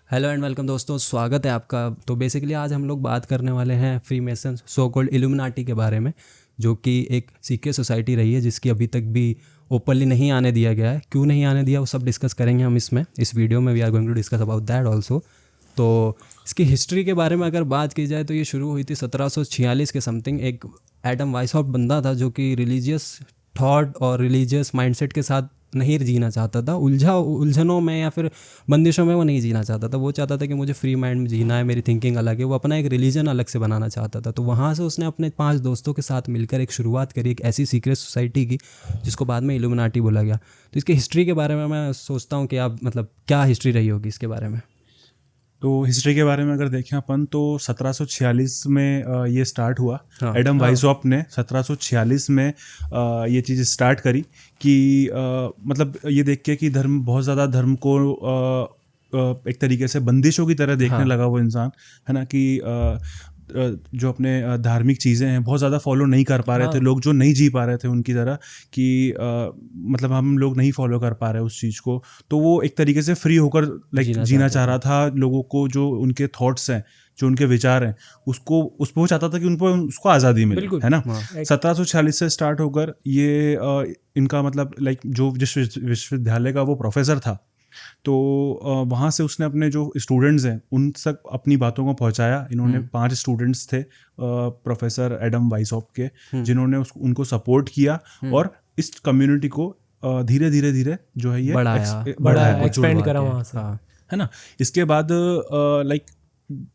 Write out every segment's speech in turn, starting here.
Hello and welcome दोस्तों, स्वागत है आपका। तो बेसिकली आज हम लोग बात करने वाले हैं free mason so called illuminati के बारे में, जो कि एक सीक्रेट सोसाइटी रही है जिसकी अभी तक भी ओपनली नहीं आने दिया गया है। क्यों नहीं आने दिया वो सब डिस्कस करेंगे हम इस वीडियो में। We are going to discuss about that also. तो इसकी हिस्ट्री के बारे में अगर बात की जाए तो ये शुरू हुई थी 1746 के समथिंग। एक एडम वाइसहॉफ बंदा था जो कि रिलीजियस थॉट और रिलीजियस माइंडसेट के साथ नहीं जीना चाहता था। उलझनों में या फिर बंदिशों में वो नहीं जीना चाहता था। वो चाहता था कि मुझे फ्री माइंड में जीना है, मेरी थिंकिंग अलग है। वो अपना एक रिलीजन अलग से बनाना चाहता था। तो वहाँ से उसने अपने 5 दोस्तों के साथ मिलकर एक शुरुआत करी, एक ऐसी सीक्रेट सोसाइटी की जिसको बाद में इल्यूमिनाटी बोला गया। तो इसकी हिस्ट्री के बारे में मैं सोचता हूँ कि आप मतलब क्या हिस्ट्री रही होगी इसके बारे में। तो हिस्ट्री के बारे में अगर देखें अपन तो 1746 में ये स्टार्ट हुआ। एडम वाइसहॉफ ने 1746 में ये चीज़ स्टार्ट करी कि मतलब ये देख के कि धर्म बहुत ज़्यादा धर्म को एक तरीके से बंदिशों की तरह देखने लगा वो इंसान, है ना, कि जो अपने धार्मिक चीज़ें हैं बहुत ज़्यादा फॉलो नहीं कर पा रहे थे लोग, जो नहीं जी पा रहे थे उनकी तरह, कि मतलब हम लोग नहीं फॉलो कर पा रहे उस चीज़ को। तो वो एक तरीके से फ्री होकर जीना चाह रहा था। लोगों को जो उनके थॉट्स हैं, जो उनके विचार हैं, उसको वो चाहता था कि उसको आज़ादी मिले, है ना। 1746 से स्टार्ट होकर ये इनका मतलब जो जिस विश्वविद्यालय का वो प्रोफेसर था, तो वहाँ से उसने अपने जो स्टूडेंट्स हैं उन तक अपनी बातों को पहुँचाया। इन्होंने 5 स्टूडेंट्स थे प्रोफेसर एडम वाइसहॉफ के, जिन्होंने उनको सपोर्ट किया और इस कम्युनिटी को धीरे धीरे जो है ये बढ़ाया, एक्सपेंड करा वहाँ से, है ना। इसके बाद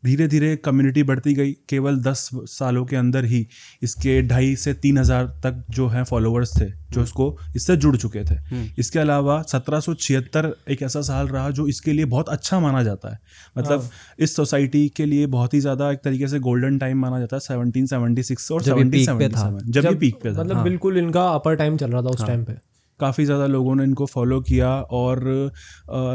धीरे धीरे कम्युनिटी बढ़ती गई। केवल 10 सालों के अंदर ही इसके 2,500 से 3,000 तक जो है फॉलोअर्स थे जो इससे जुड़ चुके थे। इसके अलावा 1776 एक ऐसा साल रहा जो इसके लिए बहुत अच्छा माना जाता है। मतलब इस सोसाइटी के लिए बहुत ही ज़्यादा एक तरीके से गोल्डन टाइम माना जाता है। 1776 और 1777 जब ये पीक पे था, मतलब बिल्कुल इनका अपर टाइम चल रहा था उस टाइम पे। काफ़ी ज़्यादा लोगों ने इनको फॉलो किया और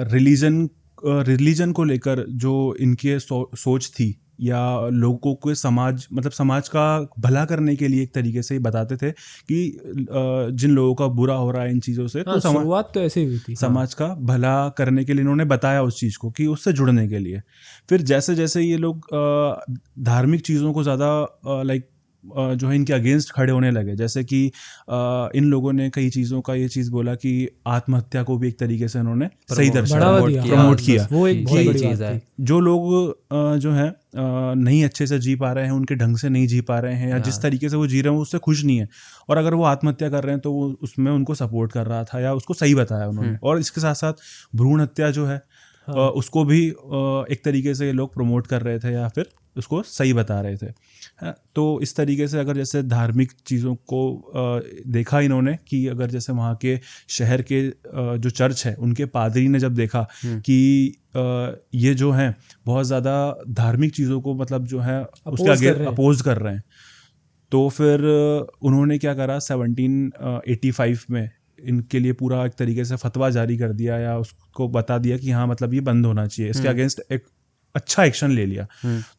रिलीजन को लेकर जो इनकी सोच थी या लोगों के समाज का भला करने के लिए एक तरीके से बताते थे कि जिन लोगों का बुरा हो रहा है इन चीज़ों से, तो शुरुआत तो ऐसे ही हुई थी। समाज का भला करने के लिए इन्होंने बताया उस चीज़ को, कि उससे जुड़ने के लिए। फिर जैसे जैसे ये लोग धार्मिक चीज़ों को ज़्यादा जो है इनके अगेंस्ट खड़े होने लगे, जैसे कि इन लोगों ने कई चीज़ों का ये चीज़ बोला कि आत्महत्या को भी एक तरीके से इन्होंने सही दर्शा प्रमोट किया। वो एक बहुत बड़ी चीज़ है। जो लोग जो है नहीं अच्छे से जी पा रहे हैं, उनके ढंग से नहीं जी पा रहे हैं, या जिस तरीके से वो जी रहे हैं उससे खुश नहीं है, और अगर वो आत्महत्या कर रहे हैं तो वो उसमें उनको सपोर्ट कर रहा था या उसको सही बताया उन्होंने। और इसके साथ साथ भ्रूण हत्या जो है उसको भी एक तरीके से ये लोग प्रमोट कर रहे थे या फिर उसको सही बता रहे थे। तो इस तरीके से अगर जैसे धार्मिक चीज़ों को देखा इन्होंने, कि अगर जैसे वहाँ के शहर के जो चर्च है उनके पादरी ने जब देखा कि ये जो हैं बहुत ज़्यादा धार्मिक चीज़ों को मतलब जो है उसके आगे अपोज कर रहे हैं, तो फिर उन्होंने क्या करा, 1785 में इनके लिए पूरा एक तरीके से फतवा जारी कर दिया, या उसको बता दिया कि हाँ मतलब ये बंद होना चाहिए। इसके अगेंस्ट एक अच्छा एक्शन ले लिया।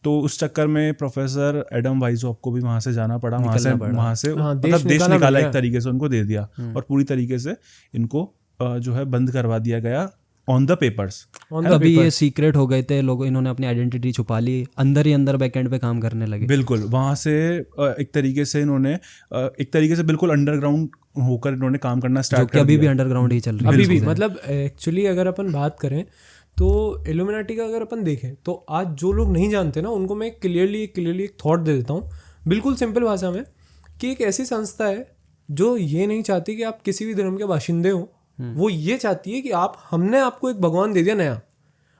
तो उस चक्कर में प्रोफेसर एडम वाइसहॉफ को भी वहां से जाना पड़ा, वहां से मतलब देश निकाला एक तरीके से, उनको दे दिया और पूरी तरीके से इनको जो है बंद करवा दिया गया ऑन द पेपर्स। अभी ये सीक्रेट हो गए थे लोग, इन्होंने अपनी आइडेंटिटी छुपा ली, अंदर ही अंदर बैकएंड पे काम करने लगे। बिल्कुल, वहां से एक तरीके से इन्होंने एक तरीके से बिल्कुल अंडरग्राउंड होकर इन्होंने काम करना स्टार्ट कर दिया। अभी भी अंडरग्राउंड ही चल रही है अभी भी। मतलब एक्चुअली अगर अपन बात करें तो इल्यूमिनाटी का अगर अपन देखें तो आज जो लोग नहीं जानते ना, उनको मैं क्लियरली एक थॉट दे देता हूँ बिल्कुल सिंपल भाषा में, कि एक ऐसी संस्था है जो ये नहीं चाहती कि आप किसी भी धर्म के बाशिंदे हो। वो ये चाहती है कि हमने आपको एक भगवान दे दिया नया।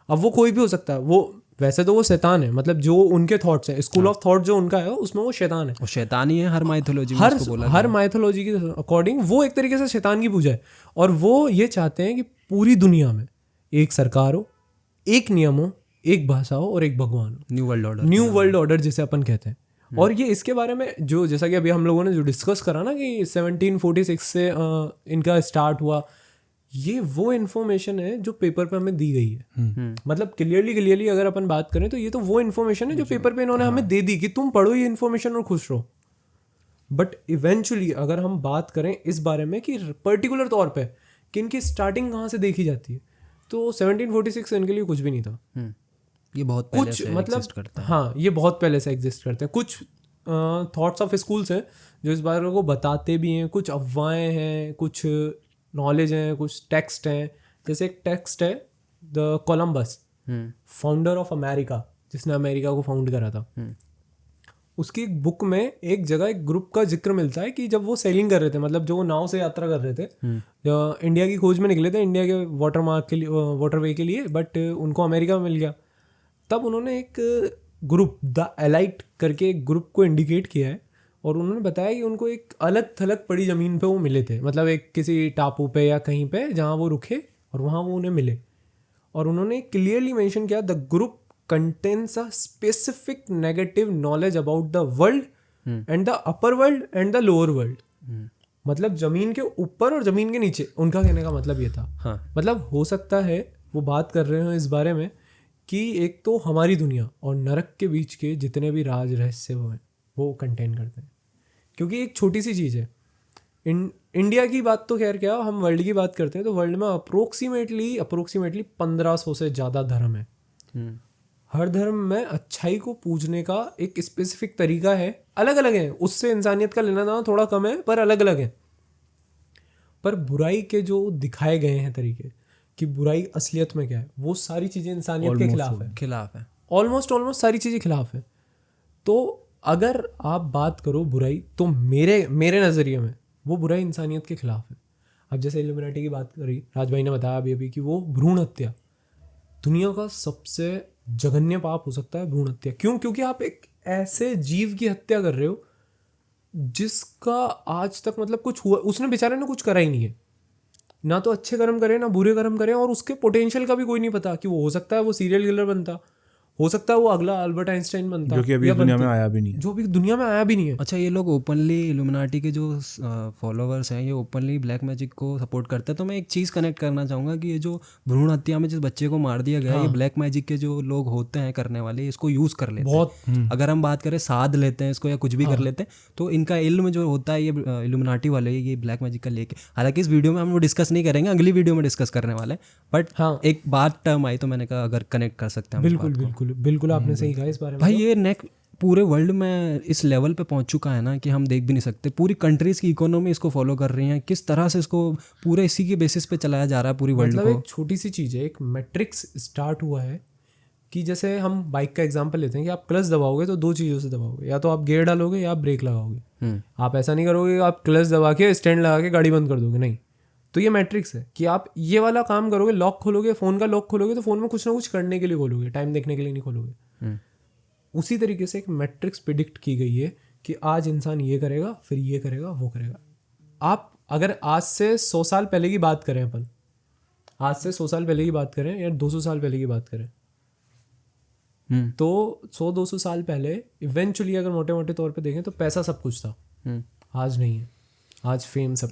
अब वो कोई भी हो सकता है, वो वैसे तो वो शैतान है, मतलब जो उनके थॉट्स हैं, स्कूल ऑफ थॉट जो उनका है उसमें वो शैतान है। शैतान ही है हर माइथोलॉजी में, हर माइथोलॉजी के अकॉर्डिंग वो एक तरीके से शैतान की पूजा है। और वो ये चाहते हैं कि पूरी दुनिया में एक सरकार हो, एक नियम हो, एक भाषा हो और एक भगवान हो। न्यू वर्ल्ड ऑर्डर जिसे अपन कहते हैं। और ये इसके बारे में जो जैसा कि अभी हम लोगों ने जो डिस्कस करा ना कि 1746 से इनका स्टार्ट हुआ, ये वो इन्फॉर्मेशन है जो पेपर पे हमें दी गई है। मतलब क्लियरली अगर अपन बात करें तो ये तो वो इन्फॉर्मेशन है जो पेपर पे इन्होंने हमें दे दी कि तुम पढ़ो ये इन्फॉर्मेशन और खुश रहो। बट इवेंचुअली अगर हम बात करें इस बारे में कि पर्टिकुलर तौर पे कि इनकी स्टार्टिंग कहाँ से देखी जाती है, तो 1746 इनके लिए कुछ भी नहीं था। ये बहुत पहले कुछ से मतलब exist करता है। हाँ, ये बहुत पहले से एग्जिस्ट करते हैं। कुछ थॉट्स ऑफ स्कूल्स हैं जो इस बारे को बताते भी हैं, कुछ अफवाहें हैं, कुछ नॉलेज हैं, कुछ टेक्स्ट हैं। जैसे एक टेक्स्ट है the Columbus, founder of America, जिसने अमेरिका को फाउंड करा था। उसकी एक बुक में एक जगह एक ग्रुप का जिक्र मिलता है कि जब वो सेलिंग कर रहे थे, मतलब जो वो नाव से यात्रा कर रहे थे, जो इंडिया की खोज में निकले थे, इंडिया के वाटर मार्क के लिए, वाटरवे के लिए, बट उनको अमेरिका में मिल गया। तब उन्होंने एक ग्रुप द एलाइट करके एक ग्रुप को इंडिकेट किया है, और उन्होंने बताया कि उनको एक अलग थलग पड़ी ज़मीन पे वो मिले थे, मतलब एक किसी टापू पे या कहीं पे जहाँ वो रुके और वहाँ वो उन्हें मिले। और उन्होंने क्लियरली मेंशन किया the group contains a specific negative knowledge about the world and the upper world and the lower world. मतलब जमीन के ऊपर और जमीन के नीचे, उनका कहने का मतलब ये था। हाँ। मतलब हो सकता है वो बात कर रहे हो इस बारे में कि एक तो हमारी दुनिया और नरक के बीच के जितने भी राज रहस्य वो हैं वो कंटेन करते हैं, क्योंकि एक छोटी सी चीज़ है। इंडिया की बात तो खैर क्या, हम वर्ल्ड की बात करते हैं तो वर्ल्ड में अप्रोक्सीमेटली 1500 से ज़्यादा धर्म है। हर धर्म में अच्छाई को पूजने का एक स्पेसिफिक तरीका है, अलग अलग है, उससे इंसानियत का लेना देना थोड़ा कम है पर अलग अलग है। पर बुराई के जो दिखाए गए हैं तरीके कि बुराई असलियत में क्या है, वो सारी चीज़ें इंसानियत के खिलाफ है। ऑलमोस्ट सारी चीज़ें खिलाफ है। तो अगर आप बात करो बुराई, तो मेरे नज़रिए में वो बुराई इंसानियत के खिलाफ है। अब जैसे इल्यूमिनाटी की बात करी, राज भाई ने बताया अभी कि वो भ्रूण हत्या, दुनिया का सबसे जघन्य पाप हो सकता है भ्रूण हत्या। क्यों? क्योंकि आप एक ऐसे जीव की हत्या कर रहे हो जिसका आज तक मतलब कुछ हुआ, उसने बेचारे ने कुछ करा ही नहीं है, ना तो अच्छे कर्म करे ना बुरे कर्म करे, और उसके पोटेंशियल का भी कोई नहीं पता कि वो हो सकता है वो सीरियल किलर बनता, हो सकता है वो अगला अल्बर्ट आइंस्टाइन बनता, जो कि अभी दुनिया में आया भी नहीं है, जो भी दुनिया में आया भी नहीं है। अच्छा, ये लोग ओपनली इल्यूमिनाटी के जो फॉलोवर्स हैं ये ओपनली ब्लैक मैजिक को सपोर्ट करते हैं। तो मैं एक चीज़ कनेक्ट करना चाहूँगा कि ये जो भ्रूण हत्या में जिस बच्चे को मार दिया गया, ये ब्लैक मैजिक के जो लोग होते हैं करने वाले, इसको यूज़ कर लेते हैं। अगर हम बात करें साध लेते हैं इसको या कुछ भी कर लेते हैं, तो इनका इल्म जो होता है ये इल्यूमिनाटी वाले ये ब्लैक मैजिक का लेके, हालांकि इस वीडियो में हम वो डिस्कस नहीं करेंगे, अगली वीडियो में डिस्कस करने वाले हैं, बट एक बात टर्म आई तो मैंने कहा अगर कनेक्ट कर सकते हैं। बिल्कुल आपने सही कहा इस बारे में। भाई ये पूरे वर्ल्ड में इस लेवल पे पहुंच चुका है ना कि हम देख भी नहीं सकते। पूरी कंट्रीज की इकोनॉमी इसको फॉलो कर रही है, किस तरह से इसको पूरे इसी के बेसिस पे चलाया जा रहा है पूरी वर्ल्ड को। एक छोटी सी चीज़ है, एक मैट्रिक्स स्टार्ट हुआ है कि जैसे हम बाइक का एग्जांपल लेते हैं कि आप क्लच दबाओगे तो दो चीज़ों से दबाओगे, या तो आप गियर डालोगे या आप ब्रेक लगाओगे। आप ऐसा नहीं करोगे कि आप क्लच दबा के स्टैंड लगा के गाड़ी बंद कर दोगे, नहीं। तो ये मैट्रिक्स है कि आप ये वाला काम करोगे, लॉक खोलोगे, फ़ोन का लॉक खोलोगे तो फ़ोन में कुछ ना कुछ करने के लिए खोलोगे, टाइम देखने के लिए नहीं खोलोगे। उसी तरीके से एक मैट्रिक्स प्रिडिक्ट की गई है कि आज इंसान ये करेगा, फिर ये करेगा, वो करेगा। आप अगर आज से 100 साल पहले की बात करें, अपन आज से 100 साल पहले की बात करें या 200 साल पहले की बात करें, तो 100-200 साल पहले इवेंचुअली अगर मोटे मोटे तौर पे देखें तो पैसा सब कुछ था। आज नहीं है, आज फेम सब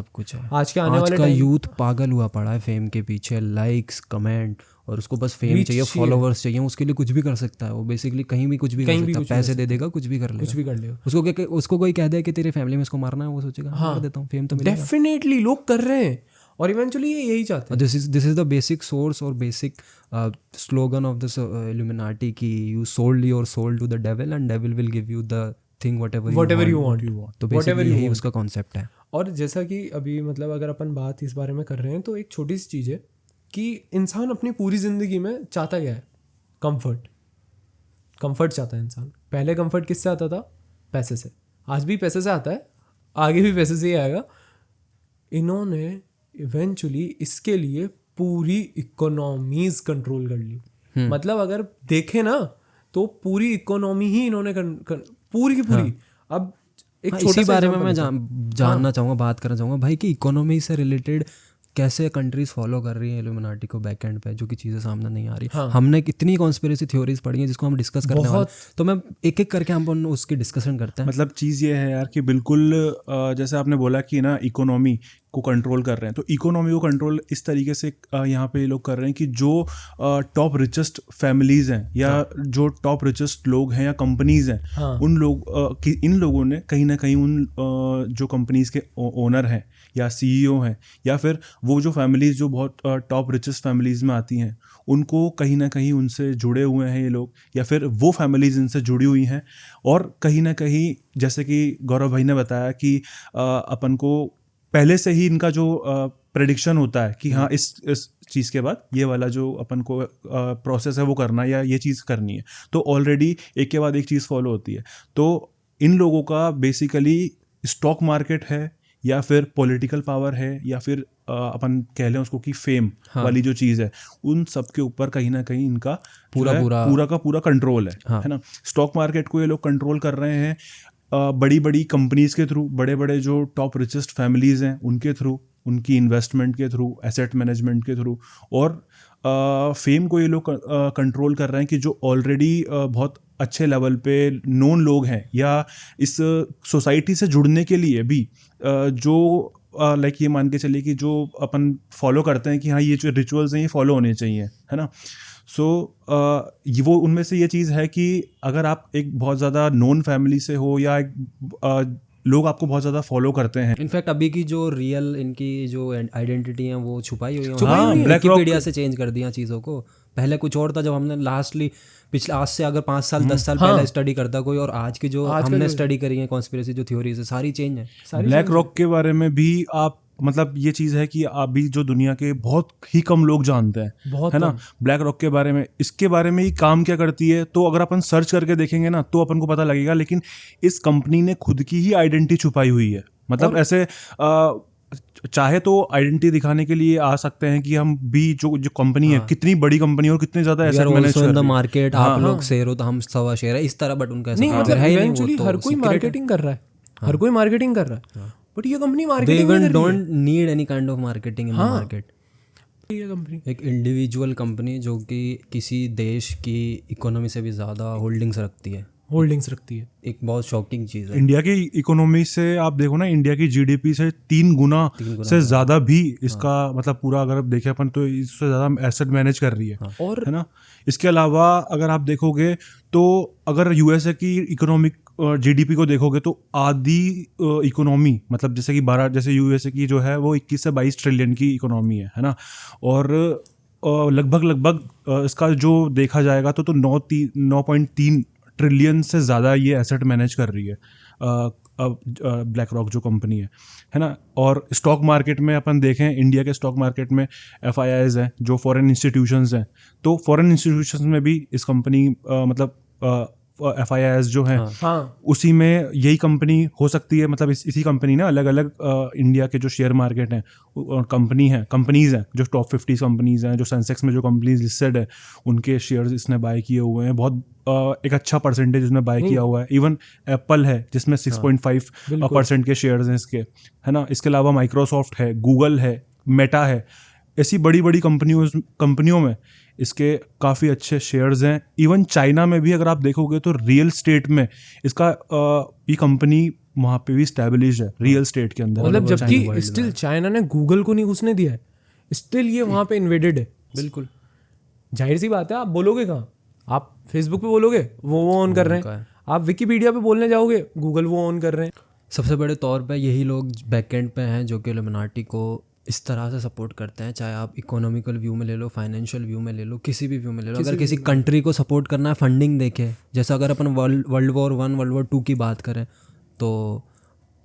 कुछ है। आज के आने वाले यूथ पागल हुआ पड़ा है फेम के पीछे, लाइक्स, कमेंट, और उसको बस फेम चाहिए, फॉलोवर्स चाहिए, उसके लिए कुछ भी कर सकता है वो। बेसिकली कहीं भी कुछ भी कर सकता है, पैसे दे देगा, कुछ भी कर लेगा। उसको कोई कह दे कि तेरे फैमिली में इसको मारना है, वो सोचेगा हाँ देता हूँ, फेम तो मिलेगा। डेफिनेटली लोग कर रहे हैं और इवेंचुअली यही चाहते हैं। This is the basic source और basic slogan of this Illuminati की you sold your soul to the devil and devil will give you the thing whatever you want. तो बेसिकली यही उसका कॉन्सेप्ट है। और जैसा कि अभी मतलब अगर अपन बात इस बारे में कर रहे हैं तो एक छोटी सी चीज़ है कि इंसान अपनी पूरी ज़िंदगी में चाहता क्या है? कंफर्ट चाहता है इंसान। पहले कंफर्ट किससे आता था? पैसे से। आज भी पैसे से आता है, आगे भी पैसे से ही आएगा। इन्होंने इवेंचुअली इसके लिए पूरी इकोनॉमीज कंट्रोल कर ली। मतलब अगर देखें ना तो पूरी इकोनॉमी ही इन्होंने पूरी की पूरी। अब एक इसी बारे में मैं जानना चाहूँगा, बात करना चाहूँगा भाई कि इकोनॉमी से रिलेटेड कैसे कंट्रीज फॉलो कर रही हैं इल्यूमिनाटी को बैक एंड पे, जो कि चीज़ें सामने नहीं आ रही। हमने कितनी कॉन्स्पिरेसी थ्योरीज पढ़ी हैं जिसको हम डिस्कस करने वाले, तो मैं एक एक करके हम उसकी डिस्कशन करते हैं। मतलब चीज़ ये है यार कि बिल्कुल जैसे आपने बोला कि ना इकोनॉमी को कंट्रोल कर रहे हैं, तो इकोनॉमी को कंट्रोल इस तरीके से यहाँ पे लोग कर रहे हैं कि जो टॉप रिचेस्ट फैमिलीज हैं या जो टॉप रिचेस्ट लोग हैं या कंपनीज हैं, उन इन लोगों ने कहीं ना कहीं उन जो कंपनीज के ओनर हैं या सीईओ हैं या फिर वो जो फैमिलीज जो बहुत टॉप रिचेस्ट फैमिलीज में आती हैं, उनको कहीं ना कहीं उनसे जुड़े हुए हैं ये लोग, या फिर वो फैमिलीज इनसे जुड़ी हुई हैं। और कहीं ना कहीं जैसे कि गौरव भाई ने बताया कि अपन को पहले से ही इनका जो प्रेडिक्शन होता है कि हाँ इस चीज़ के बाद ये वाला जो अपन को प्रोसेस है वो करना है या ये चीज़ करनी है, तो ऑलरेडी एक के बाद एक चीज़ फॉलो होती है। तो इन लोगों का बेसिकली स्टॉक मार्केट है या फिर पॉलिटिकल पावर है या फिर अपन कह लें उसको कि फेम वाली जो चीज़ है, उन सब के ऊपर कहीं ना कहीं इनका पूरा का पूरा कंट्रोल है ना। स्टॉक मार्केट को ये लोग कंट्रोल कर रहे हैं बड़ी बड़ी कंपनीज के थ्रू, बड़े बड़े जो टॉप रिचेस्ट फैमिलीज हैं उनके थ्रू, उनकी इन्वेस्टमेंट के थ्रू, एसेट मैनेजमेंट के थ्रू। और फेम को ये लोग कंट्रोल कर रहे हैं कि जो ऑलरेडी बहुत अच्छे लेवल पे नोन लोग हैं या इस सोसाइटी से जुड़ने के लिए भी जो लाइक ये मान के चलिए कि जो अपन फॉलो करते हैं कि हाँ ये जो रिचुअल्स हैं ये फॉलो होने चाहिए, है ना। सो वो उनमें से ये चीज़ है कि अगर आप एक बहुत ज़्यादा नोन फैमिली से हो या एक लोग आपको बहुत ज़्यादा फॉलो करते हैं। इनफैक्ट अभी की जो रियल इनकी जो आइडेंटिटी है वो छुपाई हुई है, BlackRock से चेंज कर दिया चीज़ों को। पहले कुछ और था जब हमने लास्टली पिछले आज से अगर 5 साल 10 साल पहले स्टडी करता कोई, और आज की जो हमने स्टडी करी है कॉन्स्पिरेसी जो थ्योरीज है सारी चेंज है। ब्लैक रॉक के बारे में भी आप मतलब ये चीज़ है कि अभी जो दुनिया के बहुत ही कम लोग जानते हैं, है ना, ब्लैक रॉक के बारे में। इसके बारे में ही काम क्या करती है तो अगर अपन सर्च करके देखेंगे ना तो अपन को पता लगेगा, लेकिन इस कंपनी ने खुद की ही आइडेंटिटी छुपाई हुई है। मतलब ऐसे चाहे तो आइडेंटिटी दिखाने के लिए आ सकते हैं कि हम भी जो कंपनी है कितनी बड़ी कंपनी और कितने ज्यादा एसेट मैनेज कर रही है मार्केट, आप लोग शेयर हो तो हम 100 शेयर है इस तरह, बट उनका नहीं मतलब इवेंचुअली हर कोई मार्केटिंग कर रहा है, हर कोई मार्केटिंग कर रहा है, बट ये कंपनी मार्केटिंग नहीं कर रही है। They don't need any kind of marketing in the market। ये कंपनी एक इंडिविजुअल कंपनी जो कि किसी देश की इकोनॉमी से भी ज़्यादा होल्डिंग्स रखती है, एक बहुत शॉकिंग चीज़ है। इंडिया की इकोनॉमी से आप देखो ना, इंडिया की जीडीपी से 3 गुना से ज़्यादा भी इसका मतलब पूरा अगर देखें अपन तो इससे ज़्यादा एसेट मैनेज कर रही है, और है ना। इसके अलावा अगर आप देखोगे तो अगर यूएसए की इकोनॉमिक जीडीपी को देखोगे तो आधी इकोनॉमी मतलब जैसे कि 12 जैसे यूएसए की जो है वो 21 से 22 ट्रिलियन की इकोनॉमी है ना। और लगभग इसका जो देखा जाएगा तो 9.3 ट्रिलियन से ज़्यादा ये एसेट मैनेज कर रही है ब्लैक रॉक जो कंपनी है ना। और स्टॉक मार्केट में अपन देखें, इंडिया के स्टॉक मार्केट में FIIs हैं जो फॉरेन इंस्टीट्यूशंस हैं, तो फॉरेन इंस्टीट्यूशंस में भी इस कंपनी मतलब FIIs जो हैं उसी में यही कंपनी हो सकती है। मतलब इसी कंपनी ना अलग अलग इंडिया के जो शेयर मार्केट हैं और कंपनीज हैं जो टॉप 50 कंपनीज हैं, जो सेंसेक्स में जो कंपनीज लिस्टेड है उनके शेयर्स इसने बाय किए हुए हैं। बहुत एक अच्छा परसेंटेज उसने बाय किया हुआ है। इवन एप्पल है जिसमें 6.5% के शेयर्स हैं इसके, है ना। इसके अलावा माइक्रोसॉफ्ट है, गूगल है, मेटा है, ऐसी बड़ी बड़ी कंपनियों में इसके काफ़ी अच्छे शेयर्स हैं। इवन चाइना में भी अगर आप देखोगे तो रियल स्टेट में इसका ये कंपनी वहाँ पे भी स्टैब्लिश है रियल स्टेट के अंदर। मतलब जबकि स्टिल चाइना ने गूगल को नहीं घुसने दिया है, स्टिल ये वहाँ पे इन्वेडेड है। बिल्कुल जाहिर सी बात है, आप बोलोगे कहाँ, आप फेसबुक पे बोलोगे वो ऑन कर रहे हैं, आप विकिपीडिया पे बोलने जाओगे गूगल वो ऑन कर रहे हैं। सबसे बड़े तौर पे यही लोग बैकएंड पे हैं जो कि इल्यूमिनाटी को इस तरह से सपोर्ट करते हैं। चाहे आप इकोनॉमिकल व्यू में ले लो, फाइनेंशियल व्यू में ले लो, किसी भी व्यू में ले लो। अगर किसी कंट्री को सपोर्ट करना है, फंडिंग देके, जैसे अगर अपन वर्ल्ड वॉर 1 वर्ल्ड वॉर 2 की बात करें तो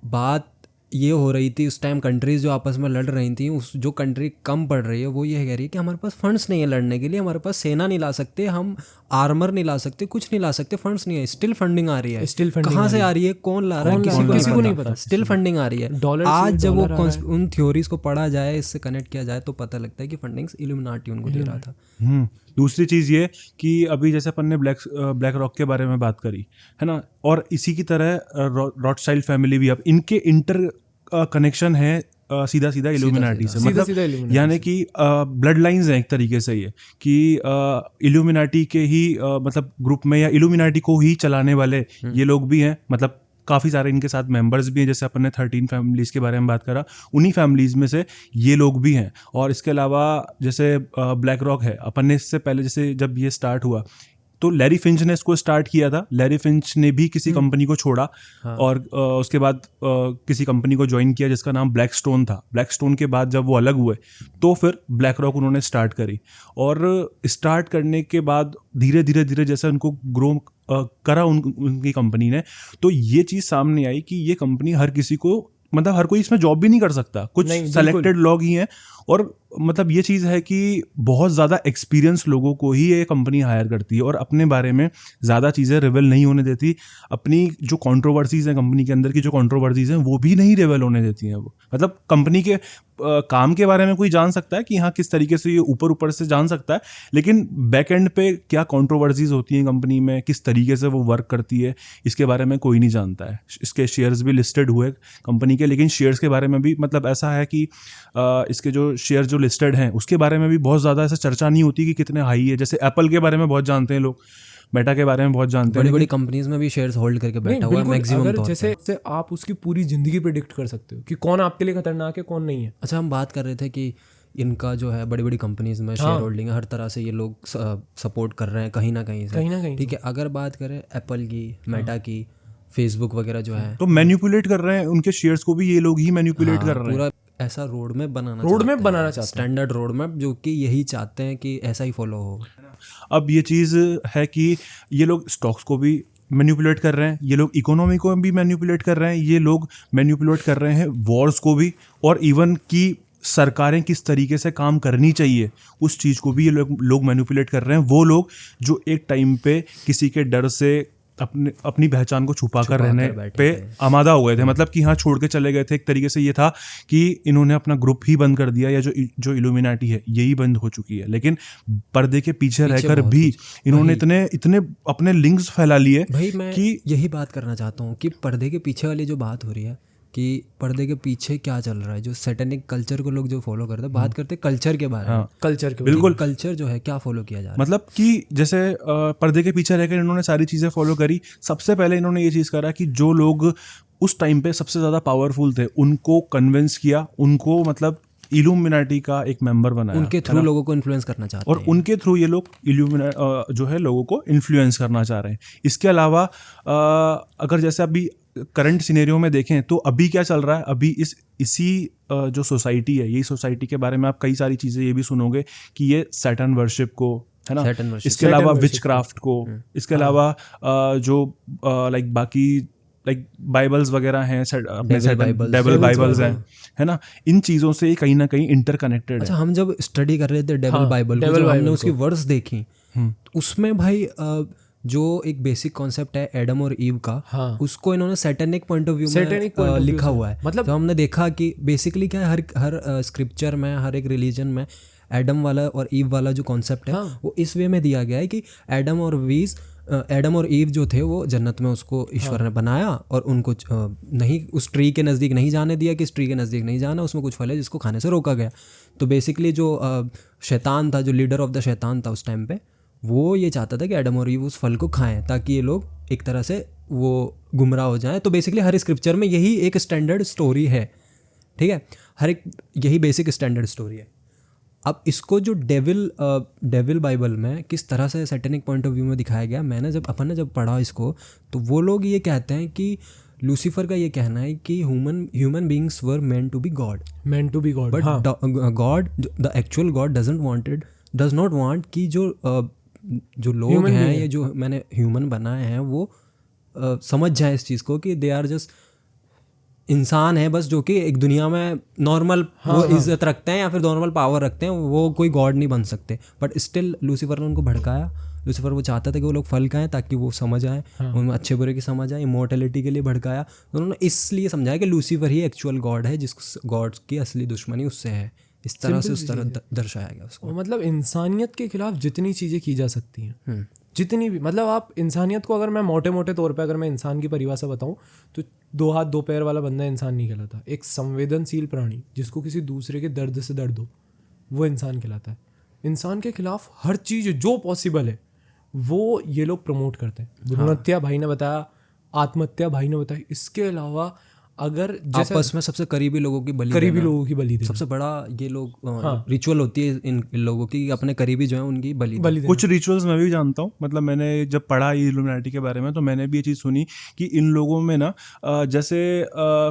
बात ये हो रही थी उस टाइम, कंट्रीज जो आपस में लड़ रही थी, उस जो कंट्री कम पड़ रही है वो ये कह रही है कि हमारे पास फंड्स नहीं है लड़ने के लिए, हमारे पास सेना नहीं ला सकते, हम आर्मर नहीं ला सकते, कुछ नहीं ला सकते, फंड्स नहीं है। स्टिल फंडिंग आ रही है, कहाँ से आ रही है, कौन ला रहा है, किसी को नहीं पता। स्टिल फंडिंग आ रही है। आज जब वो उन थ्योरीज को पढ़ा जाए, इससे कनेक्ट किया जाए तो पता लगता है कि फंडिंग इल्यूमिनाटी उनको दे रहा था। दूसरी चीज़ ये कि अभी जैसे अपन ने ब्लैक रॉक के बारे में बात करी, है ना, और इसी की तरह रॉथस्चाइल्ड फैमिली भी, अब इनके इंटर कनेक्शन है सीधा इल्यूमिनाटी से, मतलब यानी कि ब्लड लाइंस हैं एक तरीके से ये कि इल्यूमिनाटी के ही मतलब ग्रुप में या इल्यूमिनाटी को ही चलाने वाले ये लोग भी हैं। मतलब काफ़ी सारे इनके साथ मेंबर्स भी हैं, जैसे अपन ने 13 फैमिलीज़ के बारे में बात करा, उन्हीं फैमिलीज़ में से ये लोग भी हैं। और इसके अलावा जैसे ब्लैक रॉक है, अपन ने इससे पहले जैसे जब ये स्टार्ट हुआ तो लैरी फिंच ने इसको स्टार्ट किया था। लैरी फिंच ने भी किसी कंपनी को छोड़ा और उसके बाद किसी कंपनी को ज्वाइन किया जिसका नाम ब्लैकस्टोन था। ब्लैकस्टोन के बाद जब वो अलग हुए तो फिर ब्लैक रॉक उन्होंने स्टार्ट करी, और स्टार्ट करने के बाद धीरे धीरे धीरे जैसे उनको ग्रो करा उनकी कंपनी ने, तो ये चीज़ सामने आई कि ये कंपनी हर किसी को, मतलब हर कोई इसमें जॉब भी नहीं कर सकता, कुछ सेलेक्टेड लोग ही हैं। और मतलब ये चीज़ है कि बहुत ज़्यादा एक्सपीरियंस लोगों को ही ये कंपनी हायर करती है और अपने बारे में ज़्यादा चीज़ें रिवील नहीं होने देती। अपनी जो कंट्रोवर्सीज हैं, कंपनी के अंदर की जो कंट्रोवर्सीज हैं, वो भी नहीं रिवील होने देती हैं वो। मतलब कंपनी के काम के बारे में कोई जान सकता है कि हाँ किस तरीके से ये ऊपर ऊपर से जान सकता है, लेकिन बैक एंड पे क्या कंट्रोवर्सीज होती हैं कंपनी में, किस तरीके से वो वर्क करती है, इसके बारे में कोई नहीं जानता है। इसके शेयर्स भी लिस्टेड हुए कंपनी के, लेकिन शेयर्स के बारे में भी मतलब ऐसा है कि इसके जो शेयर जो लिस्टेड हैं उसके बारे में भी बहुत ज़्यादा ऐसा चर्चा नहीं होती कि कितने हाई है। जैसे एप्पल के बारे में बहुत जानते हैं लोग, मेटा के बारे में बहुत जानते हैं, बड़ी बड़ी कंपनीज में भी शेयर्स होल्ड करके बैठा हुआ है मैक्सिमम तौर पे। जैसे आप उसकी पूरी जिंदगी प्रेडिक्ट कर सकते हो कि कौन आपके लिए खतरनाक है कौन नहीं है। अच्छा, हम बात कर रहे थे कि इनका जो है बड़ी बड़ी कंपनीज में शेयर होल्डिंग है, हर तरह से ये लोग सपोर्ट कर रहे हैं कहीं ना कहीं से, ठीक है। अगर बात करें एप्पल की, मेटा की, फेसबुक वगैरह जो है, तो मैनिपुलेट कर रहे हैं उनके शेयर्स को भी, ये लोग ही मैनिपुलेट कर रहे हैं। पूरा ऐसा रोड मैप बनाना चाहते हैं, स्टैंडर्ड रोड मैप, जो कि यही चाहते हैं कि ऐसा ही फॉलो हो। अब ये चीज़ है कि ये लोग स्टॉक्स को भी मैनिपुलेट कर रहे हैं, ये लोग इकोनॉमी को भी मैनिपुलेट कर रहे हैं, ये लोग मैनिपुलेट कर रहे हैं वॉर्स को भी, और इवन कि सरकारें किस तरीके से काम करनी चाहिए उस चीज़ को भी ये लोग मैनिपुलेट कर रहे हैं। वो लोग जो एक टाइम पे किसी के डर से अपनी पहचान को छुपा कर रहने पे आमादा हो गए थे, मतलब कि हाँ छोड़ के चले गए थे। एक तरीके से ये था कि इन्होंने अपना ग्रुप ही बंद कर दिया, या जो इल्यूमिनाटी है यही बंद हो चुकी है, लेकिन पर्दे के पीछे रहकर भी इन्होंने इतने अपने लिंक्स फैला लिए। भाई मैं यही बात करना चाहता हूँ कि पर्दे के पीछे वाली जो बात हो रही है कि पर्दे के पीछे क्या चल रहा है, जो सैटेनिक कल्चर को लोग जो फॉलो करते हैं, बात करते हैं कल्चर के बारे में, कल्चर के, बिल्कुल कल्चर जो है क्या फॉलो किया जा रहा है। मतलब कि जैसे पर्दे के पीछे रहकर इन्होंने सारी चीज़ें फॉलो करी। सबसे पहले इन्होंने ये चीज़ करा कि जो लोग उस टाइम पे सबसे ज़्यादा पावरफुल थे उनको कन्विंस किया, उनको मतलब इल्यूमिनाटी का एक मेंबर बनाया, उनके थ्रू लोगों को इन्फ्लुएंस करना चाहते हैं, और उनके थ्रू ये लोग जो है लोगों को इन्फ्लुएंस करना चाह रहे हैं। इसके अलावा अगर जैसे अभी करंट सिनेरियो में देखें तो अभी क्या चल रहा है, अभी इसी जो सोसाइटी है, यही सोसाइटी के बारे में आप कई सारी चीज़ें ये भी सुनोगे कि ये सैटर्न वर्शिप को, है ना, इसके अलावा विच क्राफ्ट को, इसके अलावा जो लाइक बाकी लाइक बाइबल्स वगैरह हैं, डेविल बाइबल्स हैं, है ना, इन चीज़ों से कहीं ना कहीं इंटरकनेक्टेड है। अच्छा, हम जब स्टडी कर रहे थे डेविल बाइबल को, हमने उसकी वर्ड्स देखी, उसमें भाई जो एक बेसिक कॉन्सेप्ट है एडम और ईव का, उसको इन्होंने सैटेनिक पॉइंट ऑफ व्यू में लिखा हुआ है। मतलब तो हमने देखा कि बेसिकली क्या है, हर स्क्रिप्चर में, हर एक रिलीजन में एडम वाला और ईव वाला जो कॉन्सेप्ट है वो इस वे में दिया गया है कि एडम और ईव जो थे वो जन्नत में उसको ईश्वर ने बनाया और उनको नहीं उस ट्री के नज़दीक नहीं जाने दिया कि इस ट्री के नज़दीक नहीं जाना, उसमें कुछ फल है जिसको खाने से रोका गया। तो बेसिकली जो शैतान था, जो लीडर ऑफ द शैतान था उस टाइम पे, वो ये चाहता था कि एडम और ईव उस फल को खाएं ताकि ये लोग एक तरह से वो गुमराह हो जाएं। तो बेसिकली हर स्क्रिप्चर में यही एक स्टैंडर्ड स्टोरी है, ठीक है, हर एक यही बेसिक स्टैंडर्ड स्टोरी है। अब इसको जो डेविल बाइबल में किस तरह से सैटेनिक पॉइंट ऑफ व्यू में दिखाया गया, अपन ने जब पढ़ा इसको, तो वो लोग ये कहते हैं कि लूसीफर का ये कहना है कि human beings were meant to be god, but god, the actual god does not want कि जो लोग हैं, ये जो मैंने ह्यूमन बनाए हैं, वो समझ जाए इस चीज़ को कि दे आर जस्ट इंसान है बस, जो कि एक दुनिया में नॉर्मल वो इज्जत रखते हैं या फिर नॉर्मल पावर रखते हैं, वो कोई गॉड नहीं बन सकते। बट स्टिल लूसीफर ने उनको भड़काया। लूसीफर वो चाहता था कि वो लोग फल खाएं ताकि वो समझ आए, उनमें अच्छे बुरे की समझ आए, इमॉर्टैलिटी के लिए भड़काया। उन्होंने इसलिए समझाया कि लूसीफर ही एक्चुअल गॉड है, जिस गॉड की असली दुश्मनी उससे है। इस तरह से उस तरह दर्शाया गया उसको। मतलब इंसानियत के खिलाफ जितनी चीज़ें की जा सकती हैं, जितनी भी, मतलब आप इंसानियत को, अगर मैं मोटे मोटे तौर पे अगर मैं इंसान की परिभाषा बताऊं तो 2 हाथ 2 पैर वाला बंदा इंसान नहीं कहलाता। एक संवेदनशील प्राणी जिसको किसी दूसरे के दर्द से दर्द हो, वो इंसान कहलाता है। इंसान के खिलाफ हर चीज़ जो पॉसिबल है वो ये लोग प्रमोट करते हैं। भ्रूण हत्या भाई ने बताया, आत्महत्या भाई ने बताया, इसके अलावा अगर जैसे आपस में सबसे करीबी लोगों की बलि करीबी देना। लोगों की बलि देना, सबसे बड़ा ये लोग रिचुअल होती है इन लोगों की, अपने करीबी जो है उनकी बलि देना। बलि देना। कुछ रिचुअल्स मैं भी जानता हूँ, मतलब मैंने जब पढ़ा इल्यूमिनाटी के बारे में तो मैंने भी ये चीज़ सुनी कि इन लोगों में ना जैसे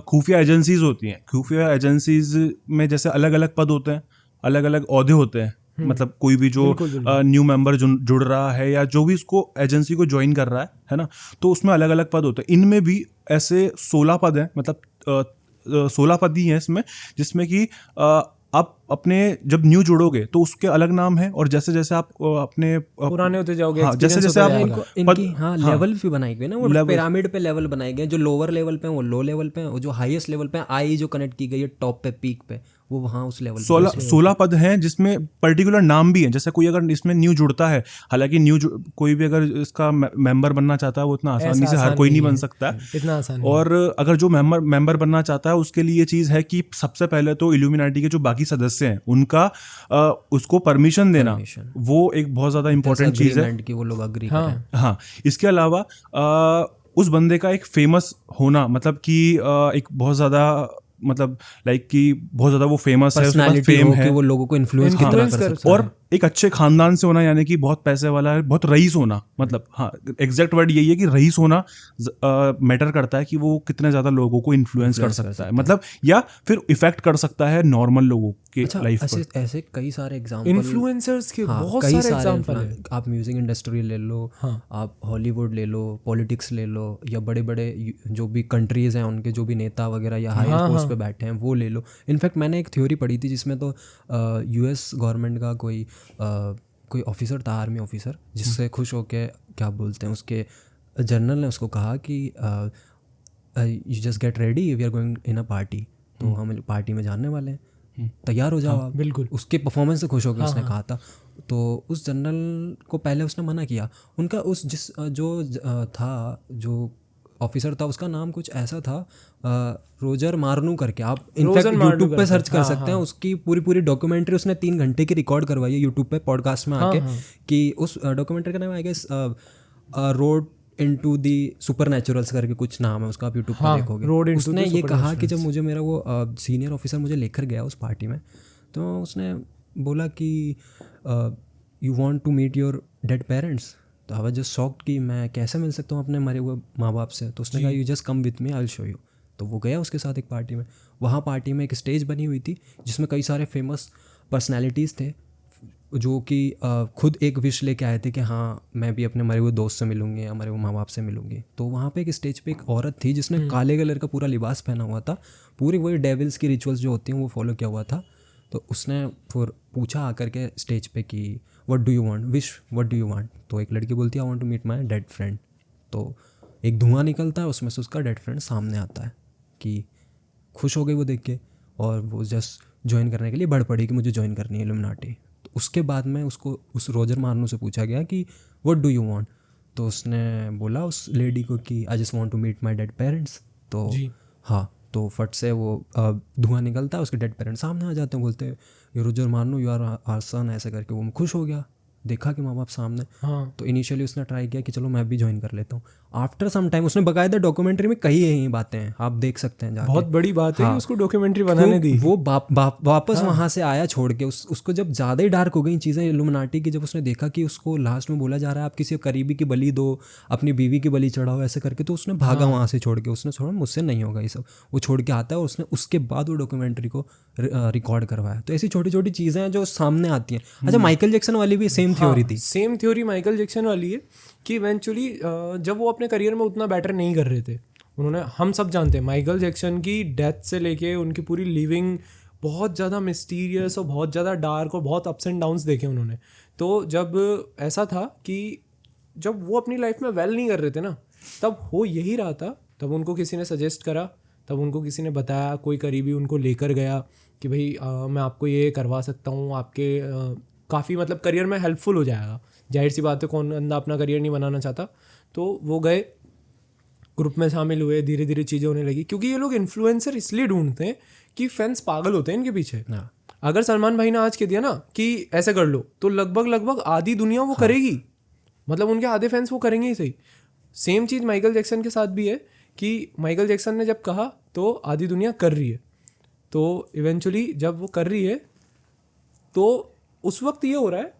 खुफिया एजेंसीज होती हैं, खुफिया एजेंसीज में जैसे अलग अलग पद होते हैं, अलग अलग ओहदे होते हैं, मतलब कोई भी जो न्यू मेंबर जुड़ रहा है या जो भी इसको एजेंसी को ज्वाइन कर रहा है ना, तो उसमें अलग अलग पद होते हैं। इनमें भी ऐसे 16 पद हैं, मतलब 16 पद ही हैं इसमें, जिसमें कि आप अपने जब न्यू जुड़ोगे तो उसके अलग नाम है, और जैसे जैसे आप अपने पुराने होते जाओगे, हाँ, जैसे जैसे आप इनकी लेवल भी बनाए गए ना, वो पिरामिड पे लेवल बनाए गए, जो लोअर लेवल पे हैं वो लो लेवल पे हैं, और जो हाईएस्ट लेवल पे आई जो कनेक्ट की गई है टॉप पे पीक पे, वो वहाँ उस लेवल 16 पद हैं जिसमें पर्टिकुलर नाम भी है। जैसे कोई अगर इसमें न्यू जुड़ता है, हालांकि कोई भी अगर इसका मेंबर बनना चाहता है वो इतना आसानी से हर कोई नहीं बन सकता, इतना आसान। और अगर जो मेंबर बनना चाहता है उसके लिए ये चीज़ है कि सबसे पहले तो इल्यूमिनाटी के जो बाकी सदस्य हैं उनका उसको परमिशन देना, वो एक बहुत ज़्यादा इंपॉर्टेंट चीज़ है कि वो लोग अग्री करें। हाँ, इसके अलावा उस बंदे का एक फेमस होना, मतलब कि एक बहुत ज़्यादा, मतलब लाइक कि बहुत ज्यादा वो फेमस है, उसके पास फेम है, वो लोगों को इन्फ्लुएंस कर सकता है, और एक अच्छे खानदान से होना, यानी कि बहुत पैसे वाला है, बहुत रईस होना, मतलब हाँ एग्जैक्ट वर्ड यही है कि रईस होना मैटर करता है कि वो कितने ज्यादा लोगों को इन्फ्लुएंस कर सकता है, मतलब या फिर इफेक्ट कर सकता है नॉर्मल लोगों के लाइफ पर। ऐसे कई सारे एग्जांपल इन्फ्लुएंसर्स के बहुत सारे एग्जांपल हैं। आप म्यूजिक इंडस्ट्री ले लो, आप हॉलीवुड ले लो, पॉलिटिक्स ले लो, या बड़े बड़े जो भी कंट्रीज हैं उनके जो भी नेता वगैरह या हाई पोस्ट पे बैठे हैं वो ले लो। इनफैक्ट मैंने एक थ्योरी पढ़ी थी जिसमें तो यूएस गवर्नमेंट का कोई ऑफिसर था, आर्मी ऑफिसर, जिससे खुश होके क्या बोलते हैं उसके जनरल ने उसको कहा कि you just get ready, we are going in a party, तो हम पार्टी में जाने वाले हैं, तैयार हो जाओ आप। बिल्कुल उसके परफॉर्मेंस से खुश होकर उसने कहा था। तो उस जनरल को पहले उसने मना किया। उनका उस था जो ऑफिसर था, उसका नाम कुछ ऐसा था, रोजर मार्नू करके। आप इनफैक्ट यूट्यूब पे सर्च कर सकते हैं, उसकी पूरी डॉक्यूमेंट्री उसने 3 घंटे की रिकॉर्ड करवाई है यूट्यूब पे पॉडकास्ट में आके। कि उस डॉक्यूमेंट्री का नाम I guess road into the supernaturals करके कुछ नाम है उसका, आप यूट्यूब पे देखोगे। उसने ये कहा कि जब मुझे मेरा वो सीनियर ऑफिसर मुझे लेकर गया उस पार्टी में, तो उसने बोला कि you want to meet your dead parents. तो आई वाज जस्ट शॉक्ड कि मैं कैसे मिल सकता हूँ अपने मरे हुए माँ बाप से। तो उसने कहा you just come with me, I will show you. तो वो गया उसके साथ एक पार्टी में। वहाँ पार्टी में एक स्टेज बनी हुई थी जिसमें कई सारे फेमस पर्सनैलिटीज़ थे जो कि खुद एक विश लेके आए थे कि हाँ मैं भी अपने मरे हुए दोस्त से मिलूंगी या मरे हुए माँ बाप से मिलूंगी। तो वहाँ पे एक स्टेज पे एक औरत थी जिसने काले कलर का पूरा लिबास पहना हुआ था, पूरी वही डेविल्स की रिचुअल्स जो होती हैं वो फॉलो किया हुआ था। तो उसने फिर पूछा आकर के स्टेज पे कि what do you want, wish what do you want. तो एक लड़की बोलती है I want to meet my dead friend. तो एक धुआं निकलता है, उसमें से उसका डेड फ्रेंड सामने आता है। कि खुश हो गई वो देख के, और वो जस्ट ज्वाइन करने के लिए बढ़ पड़ी कि मुझे ज्वाइन करनी है इल्यूमिनाटी। तो उसके बाद में उसको उस रोजर मार्नू से पूछा गया कि व्हाट डू यू वांट। तो उसने बोला उस लेडी को कि I just want to meet my dead parents. तो हाँ, तो फट से वो धुआं निकलता है, उसके डेड पेरेंट्स सामने आ जाते हैं, बोलते हैं ये रोजर मार्नू यू आर आवर सन, ऐसे करके। वो खुश हो गया, देखा कि माँ बाप सामने। तो इनिशियली उसने ट्राई किया कि चलो मैं भी ज्वाइन कर लेता हूँ। आफ्टर सम टाइम उसने बाकायदा डॉक्यूमेंट्री में कही यही बातें हैं, आप देख सकते हैं जाके। बहुत बड़ी बात है कि उसको डॉक्यूमेंट्री बनाने दी। वो वापस वहाँ से आया छोड़ के। उसको जब ज़्यादा ही डार्क हो गई चीज़ें इल्यूमिनाटी की, जब उसने देखा कि उसको लास्ट में बोला जा रहा है आप किसी करीबी की बलि दो, अपनी बीवी की बलि चढ़ाओ, ऐसे करके, तो उसने भागा वहाँ से छोड़ के। उसने छोड़ा मुझसे नहीं होगा ये सब, वो छोड़ के आता है। और उसने उसके बाद वो डॉक्यूमेंट्री को रिकॉर्ड करवाया। तो ऐसी छोटी छोटी चीज़ें हैं जो सामने आती हैं। अच्छा, माइकल जैक्सन वाली भी सेम थ्योरी थी। सेम थ्योरी माइकल जैक्सन वाली है कि इवेंचुअली जब वो अपने करियर में उतना बेटर नहीं कर रहे थे, उन्होंने, हम सब जानते हैं माइकल जैक्सन की डेथ से लेके उनकी पूरी लिविंग बहुत ज़्यादा मिस्टीरियस और बहुत ज़्यादा डार्क और बहुत अप्स एंड डाउन्स देखे उन्होंने। तो जब ऐसा था कि जब वो अपनी लाइफ में वेल नहीं कर रहे थे ना, तब हो यही रहा था। तब उनको किसी ने सजेस्ट करा, तब उनको किसी ने बताया, कोई करीबी उनको लेकर गया कि भाई मैं आपको ये करवा सकता हूँ, आपके काफ़ी मतलब करियर में हेल्पफुल हो जाएगा। जाहिर सी बात है, कौन बंदा अपना करियर नहीं बनाना चाहता। तो वो गए, ग्रुप में शामिल हुए, धीरे धीरे चीज़ें होने लगी। क्योंकि ये लोग इन्फ्लुएंसर इसलिए ढूंढते हैं कि फैंस पागल होते हैं इनके पीछे। अगर सलमान भाई ने आज कह दिया ना कि ऐसे कर लो, तो लगभग आधी दुनिया वो करेगी, मतलब उनके आधे फैंस वो करेंगे ही सही। सेम चीज़ माइकल जैक्सन के साथ भी है कि माइकल जैक्सन ने जब कहा तो आधी दुनिया कर रही है, तो इवेंचुअली जब वो कर रही है तो उस वक्त ये हो रहा है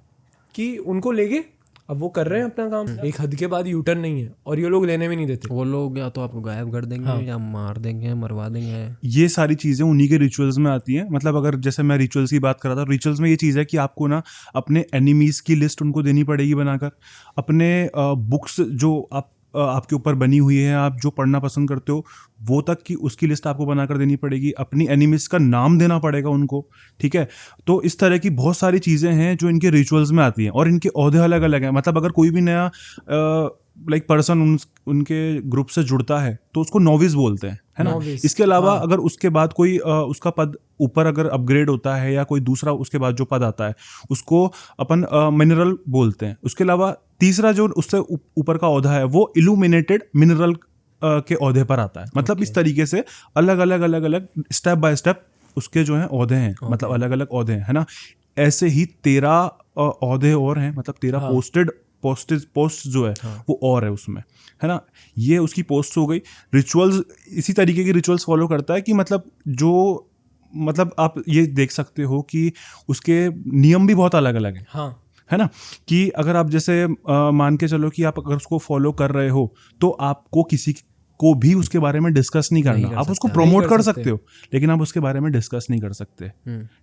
कि उनको ले गए, अब वो कर रहे हैं अपना काम, एक हद के बाद यूटर्न नहीं है और ये लोग लेने भी नहीं देते। वो लोग या तो आपको गायब कर देंगे या मार देंगे, मरवा देंगे। ये सारी चीज़ें उन्हीं के रिचुअल्स में आती हैं। मतलब अगर जैसे मैं रिचुअल्स की बात कर रहा था, रिचुअल्स में ये चीज़ है कि आपको ना अपने एनिमीज़ की लिस्ट उनको देनी पड़ेगी बनाकर, अपने बुक्स जो आपके ऊपर बनी हुई है, आप जो पढ़ना पसंद करते हो वो तक की उसकी लिस्ट आपको बनाकर देनी पड़ेगी, अपनी एनिमीज का नाम देना पड़ेगा उनको, ठीक है। तो इस तरह की बहुत सारी चीज़ें हैं जो इनके रिचुअल्स में आती हैं और इनके ओहदे अलग अलग हैं। मतलब अगर कोई भी नया पर्सन उनके ग्रुप से जुड़ता है तो उसको नोविस बोलते हैं, है ना। इसके अलावा अगर उसके बाद कोई उसका पद ऊपर अगर अपग्रेड होता है या कोई दूसरा उसके बाद जो पद आता है उसको अपन मिनरल बोलते हैं। उसके अलावा तीसरा जो उससे ऊपर का ओहदा है वो इल्यूमिनेटेड मिनरल के ओहदे पर आता है। मतलब इस तरीके से अलग अलग स्टेप बाय स्टेप उसके जो है ओहदे हैं, मतलब अलग अलग ओहदे हैं, है ना। ऐसे ही 13 ओहदे और हैं, मतलब 13 पोस्ट जो है वो और है उसमें, है ना। ये उसकी पोस्ट हो गई। रिचुअल्स इसी तरीके की रिचुअल्स फॉलो करता है कि मतलब आप ये देख सकते हो कि उसके नियम भी बहुत अलग अलग हैं, है ना। कि अगर आप जैसे मान के चलो कि आप अगर उसको फॉलो कर रहे हो तो आपको किसी को भी उसके बारे में डिस्कस नहीं करना। आप उसको प्रमोट कर सकते हो लेकिन आप उसके बारे में डिस्कस नहीं कर सकते,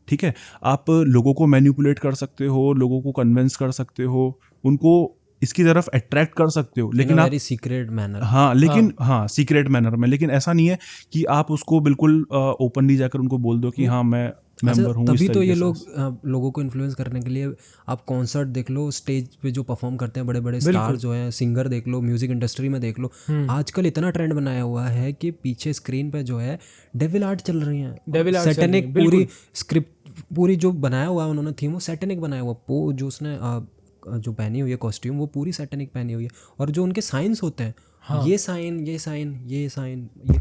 ठीक है। आप लोगों को मैनिपुलेट कर सकते हो, लोगों को कन्विंस कर सकते हो, उनको इसकी तरफ अट्रैक्ट कर सकते हो, लेकिन आप सीक्रेट मैनर, सीक्रेट मैनर में। लेकिन ऐसा नहीं है कि आप उसको बिल्कुल ओपनली जाकर उनको बोल दो कि हाँ मैं मेंबर हूँ। तभी तो ये लोगों को इन्फ्लुएंस करने के लिए आप कॉन्सर्ट देख लो, स्टेज पे जो परफॉर्म करते हैं बड़े बड़े स्टार जो हैं, सिंगर देख लो, म्यूजिक इंडस्ट्री में देख लो, आजकल इतना ट्रेंड बनाया हुआ है कि पीछे स्क्रीन पे जो है डेविल आर्ट चल रही है, सैटेनिक पूरी स्क्रिप्ट पूरी जो बनाया हुआ है उन्होंने थीम वो सैटेनिक बनाया हुआ, वो जो उसने जो पहनी हुई है कॉस्ट्यूम वो पूरी सैटेनिक पहनी हुई है। और जो उनके साइंस होते हैं, ये साइन ये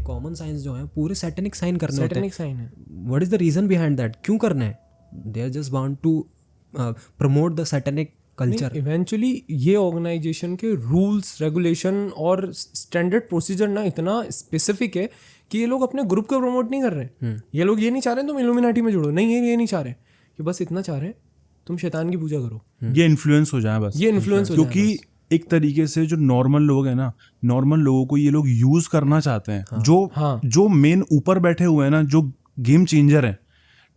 कॉमन साइंस जो है पूरे सैटेनिक साइन करने होते हैं। What is the reason behind that, क्यों करना है? They are just want to promote the satanic culture. Eventually ये ऑर्गेनाइजेशन के रूल्स रेगुलेशन और स्टैंडर्ड प्रोसीजर ना इतना स्पेसिफिक है कि ये लोग अपने ग्रुप को प्रमोट नहीं कर रहे हैं। ये लोग ये नहीं चाह रहे तुम इल्यूमिनाटी में जुड़ो, नहीं ये नहीं चाह रहे कि बस इतना चाह रहे तुम शैतान की पूजा करो, ये इन्फ्लुएंस हो जाए बस, ये इन्फ्लुएंस हो जाए। क्योंकि एक तरीके से जो नॉर्मल लोग हैं ना, नॉर्मल लोगों को ये लोग यूज करना चाहते हैं। जो मेन ऊपर बैठे हुए हैं ना, जो गेम चेंजर हैं,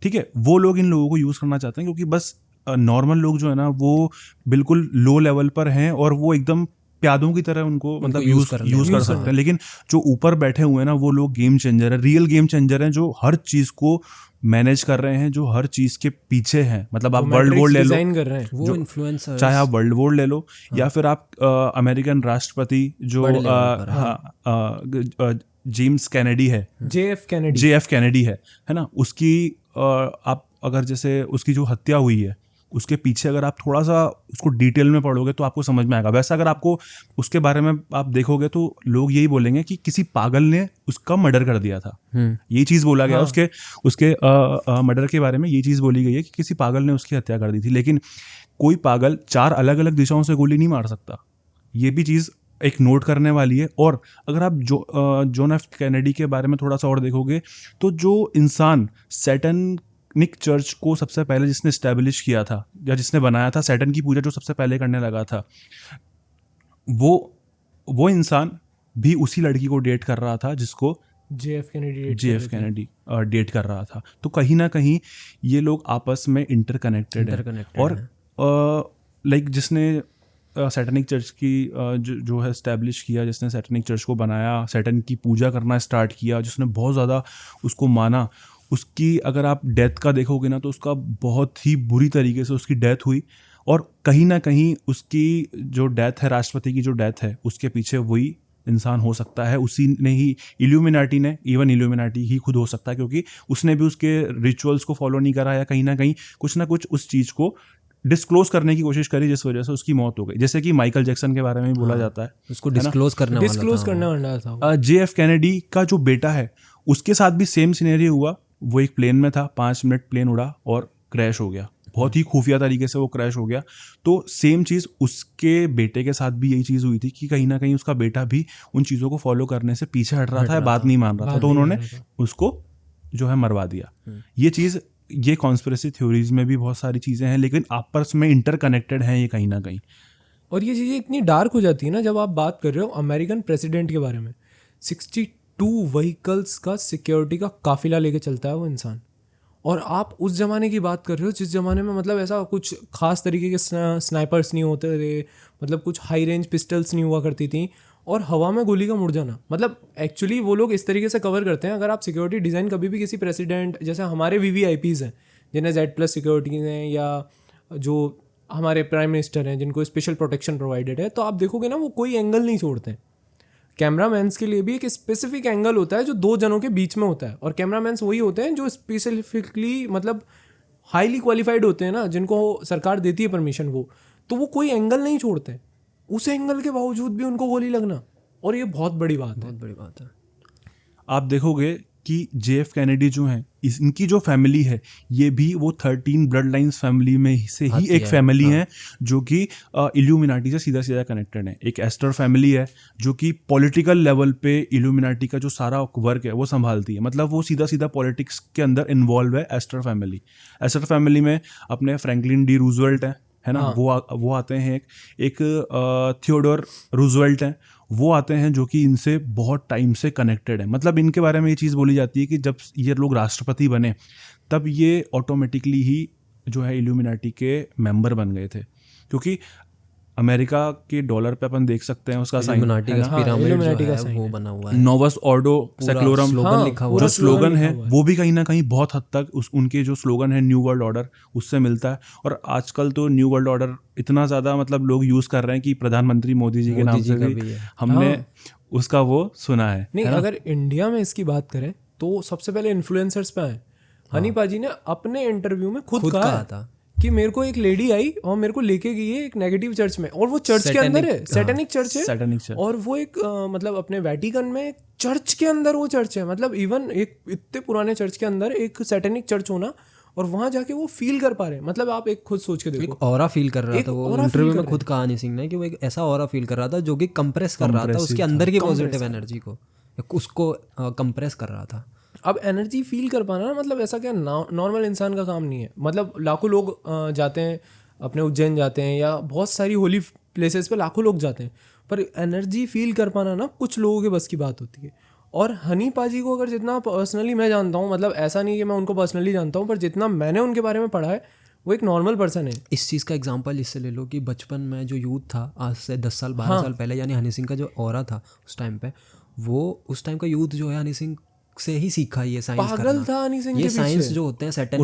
ठीक है, वो लोग इन लोगों को यूज करना चाहते हैं क्योंकि बस नॉर्मल लोग जो है ना वो बिल्कुल लो लेवल पर हैं और वो एकदम प्यादों की तरह उनको मतलब यूज कर सकते हैं। लेकिन जो ऊपर बैठे हुए हैं ना वो लोग गेम चेंजर है, रियल गेम चेंजर हैं, जो हर चीज को मैनेज कर रहे हैं, जो हर चीज के पीछे हैं। मतलब आप वर्ल्ड वॉर ले लो, कर रहे हैं वो इन्फ्लुएंसर, चाहे आप वर्ल्ड वॉर ले लो या फिर आप अमेरिकन राष्ट्रपति जो जेम्स कैनेडी है, JF कैनेडी है ना, उसकी आप अगर जैसे उसकी जो हत्या हुई है उसके पीछे अगर आप थोड़ा सा उसको डिटेल में पढ़ोगे तो आपको समझ में आएगा। वैसे अगर आपको उसके बारे में आप देखोगे तो लोग यही बोलेंगे कि किसी पागल ने उसका मर्डर कर दिया था। ये चीज़ बोला गया उसके मर्डर के बारे में, ये चीज़ बोली गई है कि किसी पागल ने उसकी हत्या कर दी थी। लेकिन कोई पागल 4 अलग अलग दिशाओं से गोली नहीं मार सकता, ये भी चीज़ एक नोट करने वाली है। और अगर आप जॉन एफ कैनेडी के बारे में थोड़ा सा और देखोगे तो जो इंसान सैटनिक चर्च को सबसे पहले जिसने इस्टेब्लिश किया था या जिसने बनाया था, सैटन की पूजा जो सबसे पहले करने लगा था, वो इंसान भी उसी लड़की को डेट कर रहा था जिसको JF कैनेडी डेट कर रहा था। तो कहीं ना कहीं ये लोग आपस में इंटरकनेक्टेड है। और लाइक जिसने सैटनिक चर्च की जो है इस्टेब्लिश किया, जिसने सैटनिक चर्च को बनाया, सैटन की पूजा करना स्टार्ट किया, जिसने बहुत ज़्यादा उसको माना, उसकी अगर आप डेथ का देखोगे ना तो उसका बहुत ही बुरी तरीके से उसकी डेथ हुई। और कहीं ना कहीं उसकी जो डेथ है, राष्ट्रपति की जो डेथ है, उसके पीछे वही इंसान हो सकता है। उसी ने ही इल्यूमिनाटी ही खुद हो सकता है, क्योंकि उसने भी उसके रिचुअल्स को फॉलो नहीं करा या कहीं ना कहीं कुछ ना कुछ उस चीज़ को डिस्क्लोज करने की कोशिश करी, जिस वजह से उसकी मौत हो गई। जैसे कि माइकल जैक्सन के बारे में भी बोला जाता है, उसको डिस्क्लोज करने वाला था। JF कैनेडी का जो बेटा है उसके साथ भी सेम सिनेरियो हुआ। वो एक प्लेन में था, 5 मिनट प्लेन उड़ा और क्रैश हो गया। बहुत ही खुफिया तरीके से वो क्रैश हो गया। तो सेम चीज़ उसके बेटे के साथ भी यही चीज़ हुई थी कि कहीं ना कहीं उसका बेटा भी उन चीज़ों को फॉलो करने से पीछे हट रहा था या बात नहीं मान रहा था, तो उन्होंने उसको जो है मरवा दिया। ये चीज़, ये कॉन्स्पिरेसी थ्योरीज में भी बहुत सारी चीज़ें हैं, लेकिन आपस में इंटरकनेक्टेड हैं ये कहीं ना कहीं। और ये चीज़ें इतनी डार्क हो जाती है ना जब आप बात कर रहे हो अमेरिकन प्रेसिडेंट के बारे में। 62 व्हीकल्स का सिक्योरिटी का काफिला लेके चलता है वो इंसान, और आप उस ज़माने की बात कर रहे हो जिस ज़माने में मतलब ऐसा कुछ खास तरीके के स्नाइपर्स नहीं होते थे, मतलब कुछ हाई रेंज पिस्टल्स नहीं हुआ करती थी, और हवा में गोली का मुड़ जाना। मतलब एक्चुअली वो लोग इस तरीके से कवर करते हैं। अगर आप सिक्योरिटी डिज़ाइन कभी भी किसी प्रेसिडेंट, जैसे हमारे VVIPs हैं जिन्हें Z+ सिक्योरिटीज़ हैं, या जो हमारे प्राइम मिनिस्टर हैं जिनको स्पेशल प्रोटेक्शन प्रोवाइडेड है, तो आप देखोगे ना वो कोई एंगल नहीं छोड़ते हैं। कैमरामैन्स के लिए भी एक स्पेसिफिक एंगल होता है जो दो जनों के बीच में होता है, और कैमरामैन्स वही होते हैं जो स्पेसिफिकली मतलब हाईली क्वालिफाइड होते हैं ना, जिनको सरकार देती है परमिशन, वो कोई एंगल नहीं छोड़ते। उस एंगल के बावजूद भी उनको गोली लगना, और ये बहुत बड़ी बात है, बहुत बड़ी बात है। आप देखोगे कि JF कैनेडी जो हैं, इनकी जो फैमिली है ये भी वो 13 ब्लड लाइन्स फैमिली में से ही एक फैमिली है जो कि इल्यूमिनाटी से सीधा सीधा कनेक्टेड है। एक एस्टर फैमिली है जो कि पॉलिटिकल लेवल पे इल्यूमिनाटी का जो सारा वर्क है वो संभालती है, मतलब वो सीधा सीधा पॉलिटिक्स के अंदर इन्वॉल्व है एस्टर फैमिली। एस्टर फैमिली में अपने फ्रैंकलिन डी रूजवेल्ट है ना, वो आते हैं। एक थियोडोर रूजवेल्ट हैं, वो आते हैं जो कि इनसे बहुत टाइम से कनेक्टेड है। मतलब इनके बारे में ये चीज़ बोली जाती है कि जब ये लोग राष्ट्रपति बने तब ये ऑटोमेटिकली ही जो है इल्यूमिनाटी के मेंबर बन गए थे, क्योंकि अमेरिका के डॉलर पे अपन देख सकते हैं उसका साइन, वो बना हुआ है नोवस ऑर्डो सेक्लोरम लिखा हुआ, जो स्लोगन है वो भी कहीं ना कहीं बहुत हद तक उनके जो स्लोगन है न्यू वर्ल्ड ऑर्डर उससे मिलता है। और आजकल तो न्यू वर्ल्ड ऑर्डर इतना ज़्यादा मतलब लोग यूज़ कर रहे हैं कि प्रधानमंत्री मोदी जी के नाम से भी हमने उसका वो सुना है। नहीं, अगर इंडिया में इसकी बात करें तो सबसे पहले इन्फ्लुएंसर्स पे आए। हनी पाजी ने अपने इंटरव्यू में खुद कहा था कि मेरे को एक लेडी आई और मेरे को लेके गई है एक नेगेटिव चर्च में, और वो चर्च के अंदर है, सैटेनिक चर्च है, और वो एक मतलब अपने वेटिकन में चर्च के अंदर वो चर्च है। मतलब इवन एक इतने पुराने चर्च के अंदर एक सैटेनिक चर्च होना, और वहां जाके वो फील कर पा रहे हैं। मतलब आप एक खुद सोच के देखो, एक ऑरा फील कर रहा था वो इंटरव्यू में खुद कहा हनी सिंह ने कि वो एक ऐसा ऑरा फील कर रहा था जो कि कंप्रेस कर रहा था उसके अंदर की पॉजिटिव एनर्जी को, उसको कंप्रेस कर रहा था। अब एनर्जी फील कर पाना ना, मतलब ऐसा क्या नॉर्मल इंसान का काम नहीं है। मतलब लाखों लोग जाते हैं, अपने उज्जैन जाते हैं या बहुत सारी होली प्लेसेस पे लाखों लोग जाते हैं, पर एनर्जी फील कर पाना ना कुछ लोगों के बस की बात होती है। और हनी पाजी को अगर जितना पर्सनली मैं जानता हूँ, मतलब ऐसा नहीं कि मैं उनको पर्सनली जानता हूँ, पर जितना मैंने उनके बारे में पढ़ा है वो एक नॉर्मल पर्सन है। इस चीज़ का एग्जांपल इससे ले लो कि बचपन में जो यूथ था आज से 10 साल 12 साल पहले, यानी हनी सिंह का जो ऑरा था उस टाइम पे, वो उस टाइम का यूथ जो है हनी सिंह से ही सीखा ये साइंस पागल करना। था हनी सिंह ये के साइंस पीछे। जो होते हैं सैटेनिक,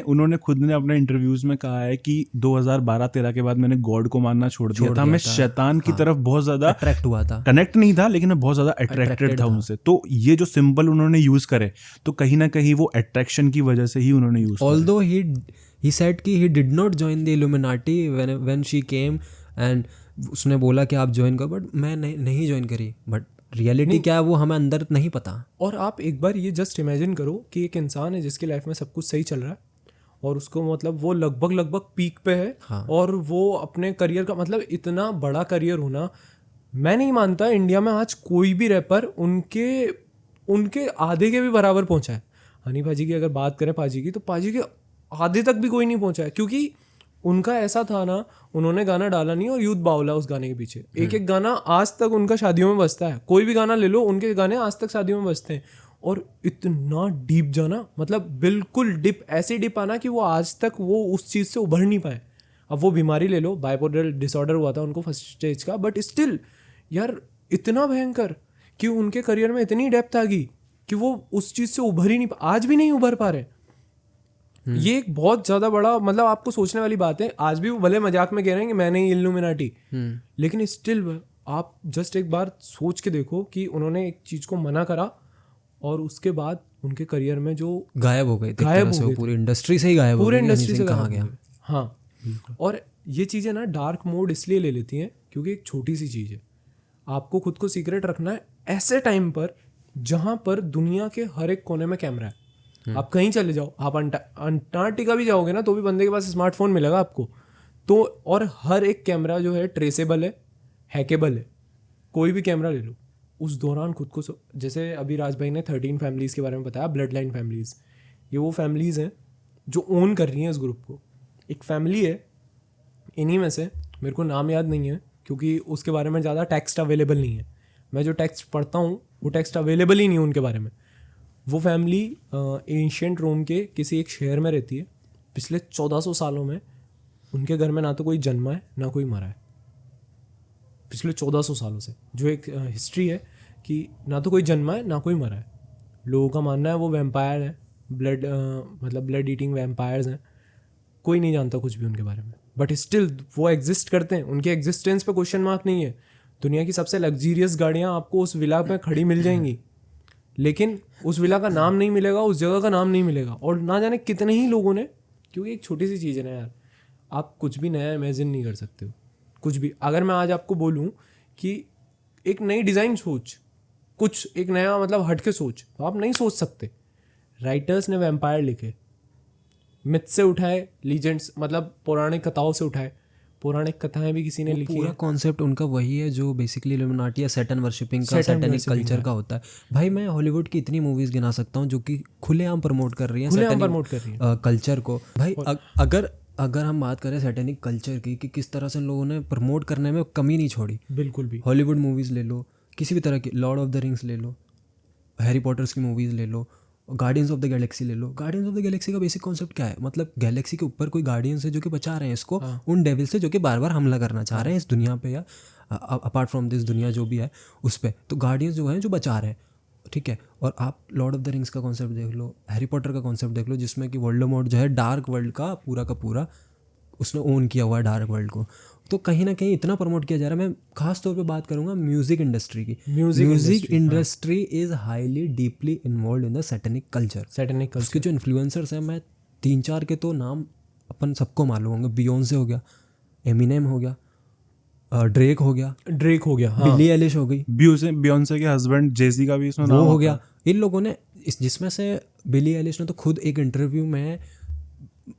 उन्होंने खुद ने अपने इंटरव्यूज में कहा है कि 2012-13 के बाद मैंने गॉड को मानना छोड़ दिया था। मैं शैतान की तरफ बहुत ज्यादा अट्रैक्ट हुआ था, कनेक्ट नहीं था लेकिन मैं बहुत ज्यादा अट्रैक्टेड था उनसे। तो ये जो सिंबल उन्होंने यूज करे तो कहीं ना कहीं वो अट्रैक्शन की वजह से ही उन्होंने यूज, ऑल्दो ही सेड कि he did not join the illuminati when she came, and उसने बोला कि आप ज्वाइन करो, बट मैं नहीं ज्वाइन करी। बट रियलिटी क्या है वो हमें अंदर नहीं पता। और आप एक बार ये जस्ट इमेजिन करो कि एक इंसान है जिसकी लाइफ में सब कुछ सही चल रहा है, और उसको मतलब वो लगभग पीक पे है, और वो अपने करियर का मतलब इतना बड़ा करियर होना, मैं नहीं मानता इंडिया में आज कोई भी रैपर उनके आधे के भी बराबर पहुंचा है। हनी पाजी की अगर बात करें पाजी की, तो पाजी के आधे तक भी कोई नहीं पहुंचा है, क्योंकि उनका ऐसा था ना, उन्होंने गाना डाला नहीं और यूथ बावला उस गाने के पीछे। एक गाना आज तक उनका शादियों में बजता है, कोई भी गाना ले लो उनके गाने आज तक शादियों में बजते हैं। और इतना डीप जाना, मतलब बिल्कुल डिप, ऐसी डिप आना कि वो आज तक वो उस चीज़ से उभर नहीं पाए। अब वो बीमारी ले लो, बाइपोलर डिसऑर्डर हुआ था उनको फर्स्ट स्टेज का, बट स्टिल यार इतना भयंकर कि उनके करियर में इतनी डेप्थ आ गई कि वो उस चीज़ से उभर ही नहीं, आज भी नहीं उभर पा रहे। ये एक बहुत ज्यादा बड़ा मतलब आपको सोचने वाली बात है। आज भी वो भले मजाक में कह रहे हैं कि मैं नहीं इल्यूमिनाटी, लेकिन स्टिल आप जस्ट एक बार सोच के देखो कि उन्होंने एक चीज को मना करा और उसके बाद उनके करियर में जो गायब हो गए, पूरी इंडस्ट्री से ही गायब हो गए, पूरे इंडस्ट्री से कहाँ गया। हाँ, और ये चीजें ना डार्क मोड इसलिए ले लेती हैं क्योंकि एक छोटी सी चीज है, आपको खुद को सीक्रेट रखना है ऐसे टाइम पर जहां पर दुनिया के हर एक कोने में कैमरा है। आप कहीं चले जाओ, आप अंटार्कटिका भी जाओगे ना तो भी बंदे के पास स्मार्टफोन मिलेगा आपको। तो और हर एक कैमरा जो है ट्रेसेबल है, हैकेबल है, कोई भी कैमरा ले लो। उस दौरान खुद को जैसे अभी राज भाई ने 13 फैमिलीज़ के बारे में बताया, ब्लड लाइन फैमिलीज़, ये वो फैमिलीज़ हैं जो ओन कर रही हैं इस ग्रुप को। एक फैमिली है इन्हीं में से, मेरे को नाम याद नहीं है क्योंकि उसके बारे में ज़्यादा टेक्स्ट अवेलेबल नहीं है, मैं जो टेक्स्ट पढ़ता हूँ वो टेक्स्ट अवेलेबल ही नहीं है उनके बारे में। वो फैमिली एंशिएंट रोम के किसी एक शहर में रहती है। पिछले 1400 सालों में उनके घर में ना तो कोई जन्मा है ना कोई मरा है, पिछले 1400 सालों से जो एक हिस्ट्री है कि ना तो कोई जन्मा है ना कोई मरा है। लोगों का मानना है वो वैम्पायर है, ब्लड ईटिंग वैम्पायर्स हैं, कोई नहीं जानता कुछ भी उनके बारे में, बट स्टिल वो एग्जिस्ट करते हैं, उनके एग्जिस्टेंस पे क्वेश्चन मार्क नहीं है। दुनिया की सबसे लग्जीरियस गाड़ियाँ आपको उस विला में खड़ी मिल जाएंगी, लेकिन उस विला का नाम नहीं मिलेगा, उस जगह का नाम नहीं मिलेगा। और ना जाने कितने ही लोगों ने, क्योंकि एक छोटी सी चीज़ है ना यार, आप कुछ भी नया इमेजिन नहीं कर सकते हो, कुछ भी। अगर मैं आज आपको बोलूं कि एक नई डिज़ाइन सोच, कुछ एक नया मतलब हटके सोच, तो आप नहीं सोच सकते। राइटर्स ने वैम्पायर लिखे, मिथ से उठाए, लीजेंड्स मतलब पौराणिक कथाओं से उठाए, पौराणिक कथाएं भी किसी ने लिखी पूरा है। कॉन्सेप्ट उनका वही है जो बेसिकली इल्यूमिनाटी या सैटन वर्शिपिंग का, सैटेनिक कल्चर का होता है। भाई मैं हॉलीवुड की इतनी मूवीज गिना सकता हूँ जो कि खुलेआम प्रमोट कर रही हैं सैटेनिक कल्चर को। भाई अगर हम बात करें सैटेनिक कल्चर की कि किस तरह से लोगों ने प्रमोट करने में कमी नहीं छोड़ी, बिल्कुल भी। हॉलीवुड मूवीज़ ले लो, किसी भी तरह की, लॉर्ड ऑफ द रिंग्स ले लो, हैरी पॉटर्स की मूवीज़ ले लो, गार्डियंस ऑफ द गैलेक्सी ले लो। गार्डियंस ऑफ द गैलेक्सी का बेसिक कॉन्सेप्ट क्या है? मतलब गैलेक्सी के ऊपर कोई गार्डियंस है जो कि बचा रहे हैं इसको उन डेविल से जो कि बार बार हमला करना चाह रहे हैं इस दुनिया पे या अपार्ट फ्रॉम दिस दुनिया जो भी है उस पर। तो गार्डियंस जो हैं जो बचा रहे हैं, ठीक है। और आप लॉर्ड ऑफ द रिंग्स का कॉन्सेप्ट देख लो, हैरी पॉटर का कॉन्सेप्ट देख लो, जिसमें कि वोल्डेमॉर्ट जो है डार्क वर्ल्ड का पूरा उसने ओन किया हुआ है डार्क वर्ल्ड को। तो कहीं ना कहीं इतना प्रमोट किया जा रहा है। मैं खास तौर पे बात करूंगा म्यूजिक इंडस्ट्री की। Music industry is highly deeply involve in the satanic culture. उसके जो इन्फ्लुएंसर्स हैं, मैं 3-4 के तो नाम अपन सबको मालूम होंगे। बियोंसे हो गया, एमिनेम हो गया, ड्रेक हो गया, हाँ। बिली एलिश हो गई, बियोंसे के हस्बैंड जेसी का भी इसमें नाम हो गया। इन लोगों ने जिसमें से बिली एलिश ने तो खुद एक इंटरव्यू में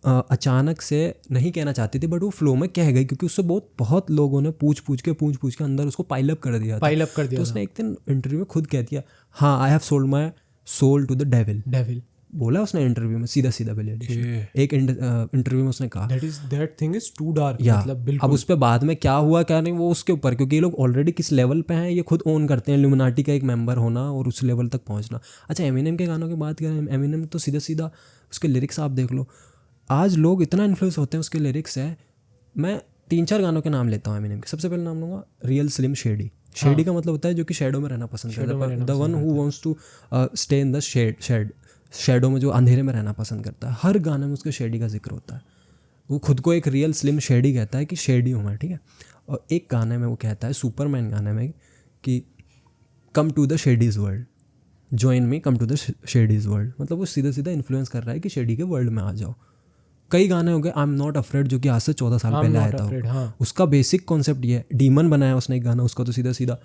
अचानक से नहीं कहना चाहती थी, बट वो फ्लो में कह गई क्योंकि उससे बहुत लोगों ने पूछ पूछ के अंदर उसको पाइल अप कर दिया। तो उसने एक दिन इंटरव्यू में खुद कह दिया, हाँ I have sold my soul to the devil बोला उसने इंटरव्यू में, सीधा बिली एलिश। एक इंटरव्यू में उसने कहा that thing is too dark. मतलब अब उस पर बाद में क्या हुआ क्या नहीं वो उसके ऊपर, क्योंकि ये लोग ऑलरेडी किस लेवल पे हैं ये खुद ओन करते हैं, इल्यूमिनाटी का एक मेंबर होना और उस लेवल तक पहुंचना। अच्छा, एमिनेम के गानों की बात करें, एमिनेम तो सीधा उसके लिरिक्स आप देख लो। आज लोग इतना इन्फ्लुएंस होते हैं उसके लिरिक्स है। मैं 3-4 गानों के नाम लेता हूँ एमिनेम के। सबसे पहले नाम लूँगा रियल स्लिम शेडी। शेडी का मतलब होता है जो कि शेडो में रहना पसंद करता है, the one who wants to stay in the shadow में, जो अंधेरे में रहना पसंद करता है। हर गाने में उसके शेडी का जिक्र होता है। वो खुद को एक रियल स्लिम शेडी कहता है कि शेडी हूँ मैं, ठीक है। और एक गाने में वो कहता है, सुपरमैन गाने में, कि come to the shadies world, join me, come to the shadies world. मतलब वो सीधा इन्फ्लुएंस कर रहा है कि शेडी के वर्ल्ड में आ जाओ। कई गाने हो गए, आई एम नॉट अफ्रेड, जो कि आज से 14 साल पहले आया था। हाँ। उसका बेसिक कॉन्सेप्ट ये है। डीमन बनाया उसने एक गाना, उसका तो सीधा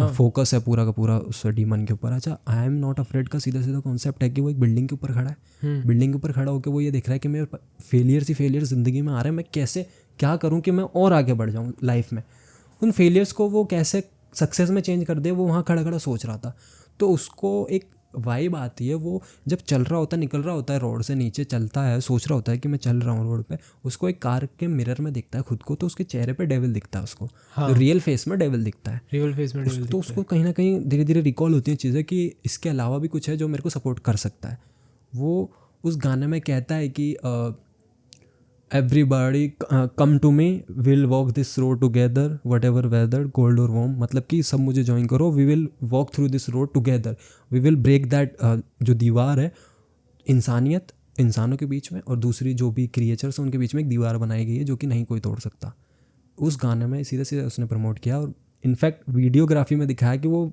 फोकस है पूरा का पूरा उस डीमन के ऊपर। अच्छा, आई एम नॉट अफ्रेड का सीधा कॉन्सेप्ट है कि वो एक बिल्डिंग के ऊपर खड़ा है। बिल्डिंग के ऊपर खड़ा होकर वो ये देख रहा है कि मेरे फेलियर ज़िंदगी में आ रहे हैं, मैं कैसे क्या करूँ कि मैं और आगे बढ़ जाऊँ लाइफ में। उन फेलियर्स को वो कैसे सक्सेस में चेंज कर दे, वो वहाँ खड़ा सोच रहा था। तो उसको एक वाइब आती है, वो जब चल रहा होता है, निकल रहा होता है रोड से, नीचे चलता है, सोच रहा होता है कि मैं चल रहा हूँ रोड पे, उसको एक कार के मिरर में दिखता है खुद को, तो उसके चेहरे पे डेविल दिखता है उसको। हाँ। तो रियल फेस में डेविल दिखता है, तो उसको कहीं ना कहीं धीरे धीरे रिकॉल होती हैं चीज़ें कि इसके अलावा भी कुछ है जो मेरे को सपोर्ट कर सकता है। वो उस गाने में कहता है कि everybody come to me, will walk this road together, whatever weather cold और वार्म। मतलब कि सब मुझे ज्वाइन करो, we will walk through this road together, we will break that, जो दीवार है इंसानों के बीच में और दूसरी जो भी क्रिएचर्स हैं उनके बीच में एक दीवार बनाई गई है जो कि नहीं कोई तोड़ सकता। उस गाने में सीधा उसने प्रमोट किया और इनफैक्ट वीडियोग्राफी में दिखाया कि वो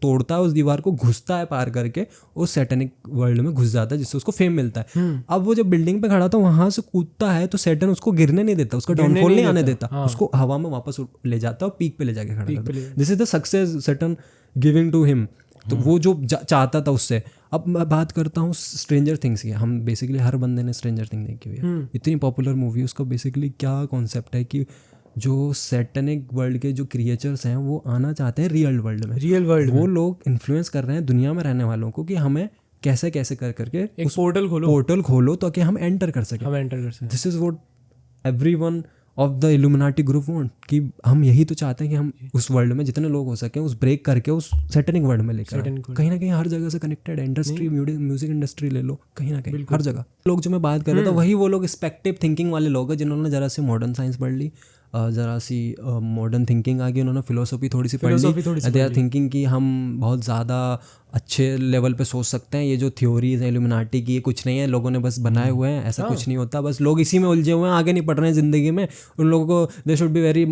तोड़ता है उस दीवार को, घुसता है पार करके, उस सैटेनिक वर्ल्ड में घुस जाता है, जिससे उसको फेम मिलता है। अब वो जब बिल्डिंग पे खड़ा था वहां से कूदता है तो सैटन उसको गिरने नहीं देता, उसका डाउनफॉल नहीं आने देता। हाँ। उसको हवा में वापस ले जाता है और पीक पे ले जाके खड़ा करता है। This is the success Satan giving to him तो वो जो चाहता था उससे। अब मैं बात करता हूँ स्ट्रेंजर थिंग्स की। हम बेसिकली हर बंदे ने स्ट्रेंजर थिंग देखी हुई है, इतनी पॉपुलर मूवी। उसका बेसिकली क्या कॉन्सेप्ट है कि जो सैटेनिक वर्ल्ड के जो क्रिएचर्स हैं वो आना चाहते हैं रियल वर्ल्ड में। वो लोग इन्फ्लुएंस कर रहे हैं दुनिया में रहने वालों को कि हमें कैसे कैसे करके एक पोर्टल खोलो ताकि हम एंटर कर सकें। This is what everyone of the illuminati group want, कि हम यही तो चाहते हैं कि हम उस वर्ल्ड में जितने लोग हो सके उस ब्रेक करके उस सैटेनिक वर्ल्ड में लेकर कहीं ना कहीं हर जगह से कनेक्टेड है। इंडस्ट्री, म्यूजिक इंडस्ट्री ले लो, कहीं ना कहीं हर जगह लोग जो मैं बात कर रहा था वही वो लोग स्पेक्टिव थिंकिंग वाले लोग हैं जिन्होंने जरा सी मॉडर्न साइंस पढ़ ली, ज़रा सी मॉडर्न थिंकिंग आ गई, उन्होंने फिलोसफी थोड़ी सी पढ़ ली। दे आर थिंकिंग कि हम बहुत ज़्यादा अच्छे लेवल पे सोच सकते हैं। ये जो थ्योरीज है इल्यूमिनाटी की, ये कुछ नहीं है, लोगों ने बस बनाए हुए हैं, ऐसा कुछ नहीं होता, बस लोग इसी में उलझे हुए हैं, आगे नहीं पढ़ रहे हैं ज़िंदगी में। उन लोगों को they should be very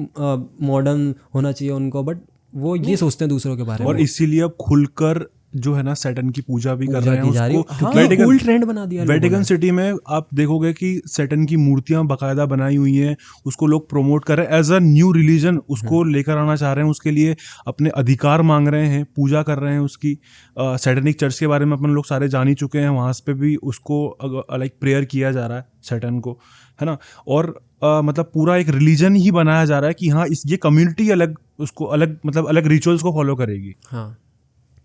modern होना चाहिए उनको, बट वो ये सोचते हैं दूसरों के बारे में। और इसीलिए अब खुलकर जो है ना सैटर्न की पूजा भी कर रहे हैं उसको। कूल ट्रेंड बना दिया वेटिकन सिटी में आप देखोगे कि सैटर्न की मूर्तियां बाकायदा बनाई हुई हैं, उसको लोग प्रमोट कर रहे हैं एज अ न्यू रिलीजन, उसको लेकर आना चाह रहे हैं, उसके लिए अपने अधिकार मांग रहे हैं, पूजा कर रहे हैं उसकी। सैटर्निक चर्च के बारे में अपन लोग सारे जान ही चुके हैं, वहाँ पे भी उसको लाइक प्रेयर किया जा रहा है सैटर्न को, है ना। और मतलब पूरा एक रिलीजन ही बनाया जा रहा है कि हाँ ये कम्युनिटी अलग उसको अलग मतलब अलग रिचुअल्स को फॉलो करेगी। हाँ,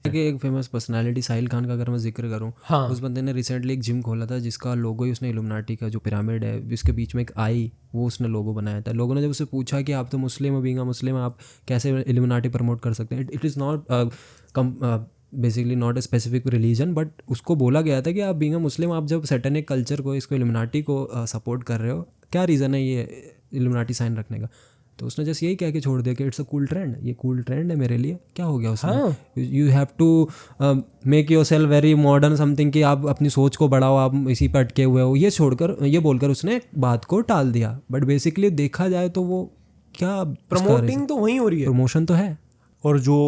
कि एक फेमस पर्सनालिटी साहिल खान का अगर मैं जिक्र करूं, उस बंदे ने रिसेंटली एक जिम खोला था जिसका लोगो ही उसने इल्यूमिनाटी का जो पिरामिड है जिसके बीच में एक आई, वो उसने लोगो बनाया था। लोगों ने जब उससे पूछा कि आप तो मुस्लिम हो, बीइंग अ मुस्लिम आप कैसे इल्यूमिनाटी प्रमोट कर सकते हैं, it is not basically not a specific religion, but उसको बोला गया था कि आप बीइंग अ मुस्लिम आप जब सैटेनिक कल्चर को, इसको इल्यूमिनाटी को सपोर्ट कर रहे हो, क्या रीज़न है ये इल्यूमिनाटी साइन रखने का। तो उसने जस्ट यही कह के छोड़ दिया कि इट्स अ कूल ट्रेंड, ये कूल ट्रेंड है मेरे लिए। क्या हो गया उसमें? You have to make yourself very modern something, कि आप अपनी सोच को बढ़ाओ, आप इसी पर अटके हुए हो, ये छोड़कर ये बोलकर उसने बात को टाल दिया। बट बेसिकली देखा जाए तो वो क्या प्रमोटिंग तो वहीं हो रही है, प्रमोशन तो है। और जो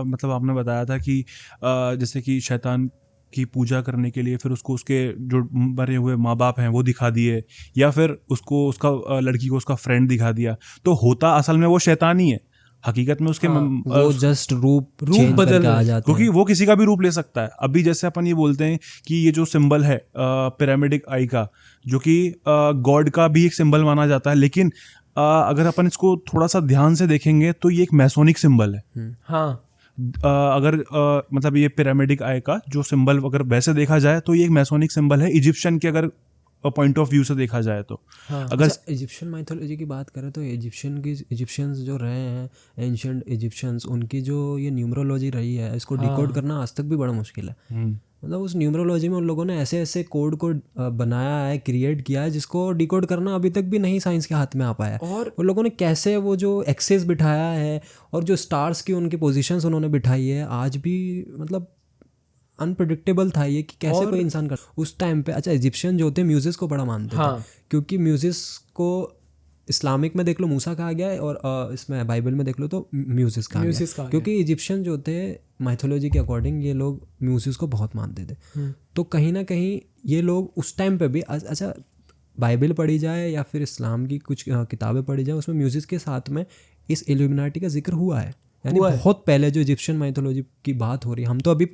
मतलब आपने बताया था कि जैसे कि शैतान की पूजा करने के लिए फिर उसको उसके जो मरे हुए माँ बाप हैं वो दिखा दिए, या फिर उसको उसका लड़की को उसका फ्रेंड दिखा दिया, तो होता असल में वो शैतान ही है हकीकत में। उसके वो जस्ट रूप बदल आ जाता है, क्योंकि वो किसी का भी रूप ले सकता है। अभी जैसे अपन ये बोलते हैं कि ये जो सिंबल है पिरामिडिक आई का, जो कि गॉड का भी एक सिंबल माना जाता है, लेकिन अगर अपन इसको थोड़ा सा ध्यान से देखेंगे तो ये एक मैसोनिक सिंबल है। हाँ, अगर मतलब ये पिरामिडिक आई का जो सिंबल अगर वैसे देखा जाए तो ये एक मैसोनिक सिंबल है इजिप्शियन के अगर पॉइंट ऑफ व्यू से देखा जाए तो। अगर इजिप्शियन माइथोलॉजी की बात करें तो इजिप्शियंस जो रहे हैं, एंशिएंट इजिप्शियंस, उनकी जो ये न्यूमरोलॉजी रही है, इसको डिकोड करना आज तक भी बड़ा मुश्किल है। मतलब उस न्यूमरोलॉजी में उन लोगों ने ऐसे ऐसे कोड को बनाया है, क्रिएट किया है, जिसको डिकोड करना अभी तक भी नहीं साइंस के हाथ में आ पाया। और उन लोगों ने कैसे वो जो एक्सेस बिठाया है और जो स्टार्स की उनकी पोजीशंस उन्होंने बिठाई है, आज भी मतलब अनप्रेडिक्टेबल था ये कि कैसे कोई इंसान कर उस टाइम पे। अच्छा, इजिप्शियन जो होते हैं म्यूजिक को बड़ा मानते थे, क्योंकि म्यूजिक को इस्लामिक में देख लो मूसा कहा गया है, और इसमें बाइबल में देख लो तो म्यूजिक कहा गया, क्योंकि इजिप्शियन जो थे माइथोलॉजी के अकॉर्डिंग ये लोग म्यूजिक को बहुत मानते थे। तो कहीं ना कहीं ये लोग उस टाइम पे भी, अच्छा बाइबल पढ़ी जाए या फिर इस्लाम की कुछ किताबें पढ़ी जाए, उसमें म्यूजिक के साथ में इस इल्यूमिनाटी का जिक्र हुआ है। यानी बहुत पहले जो इजिप्शियन माइथोलॉजी की बात हो रही है, हम तो अभी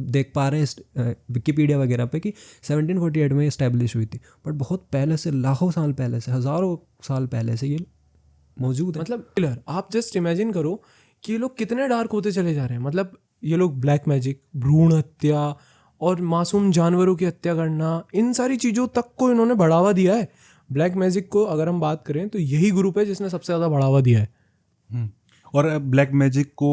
देख पा रहे हैं विकिपीडिया वगैरह पे कि 1748 में इस्टेब्लिश हुई थी, बट बहुत पहले से, लाखों साल पहले से, हज़ारों साल पहले से ये मौजूद है। मतलब आप जस्ट इमेजिन करो कि ये लोग कितने डार्क होते चले जा रहे हैं। मतलब ये लोग ब्लैक मैजिक, भ्रूण हत्या और मासूम जानवरों की हत्या करना, इन सारी चीज़ों तक को इन्होंने बढ़ावा दिया है। ब्लैक मैजिक को अगर हम बात करें तो यही ग्रुप है जिसने सबसे ज़्यादा बढ़ावा दिया है। और ब्लैक मैजिक को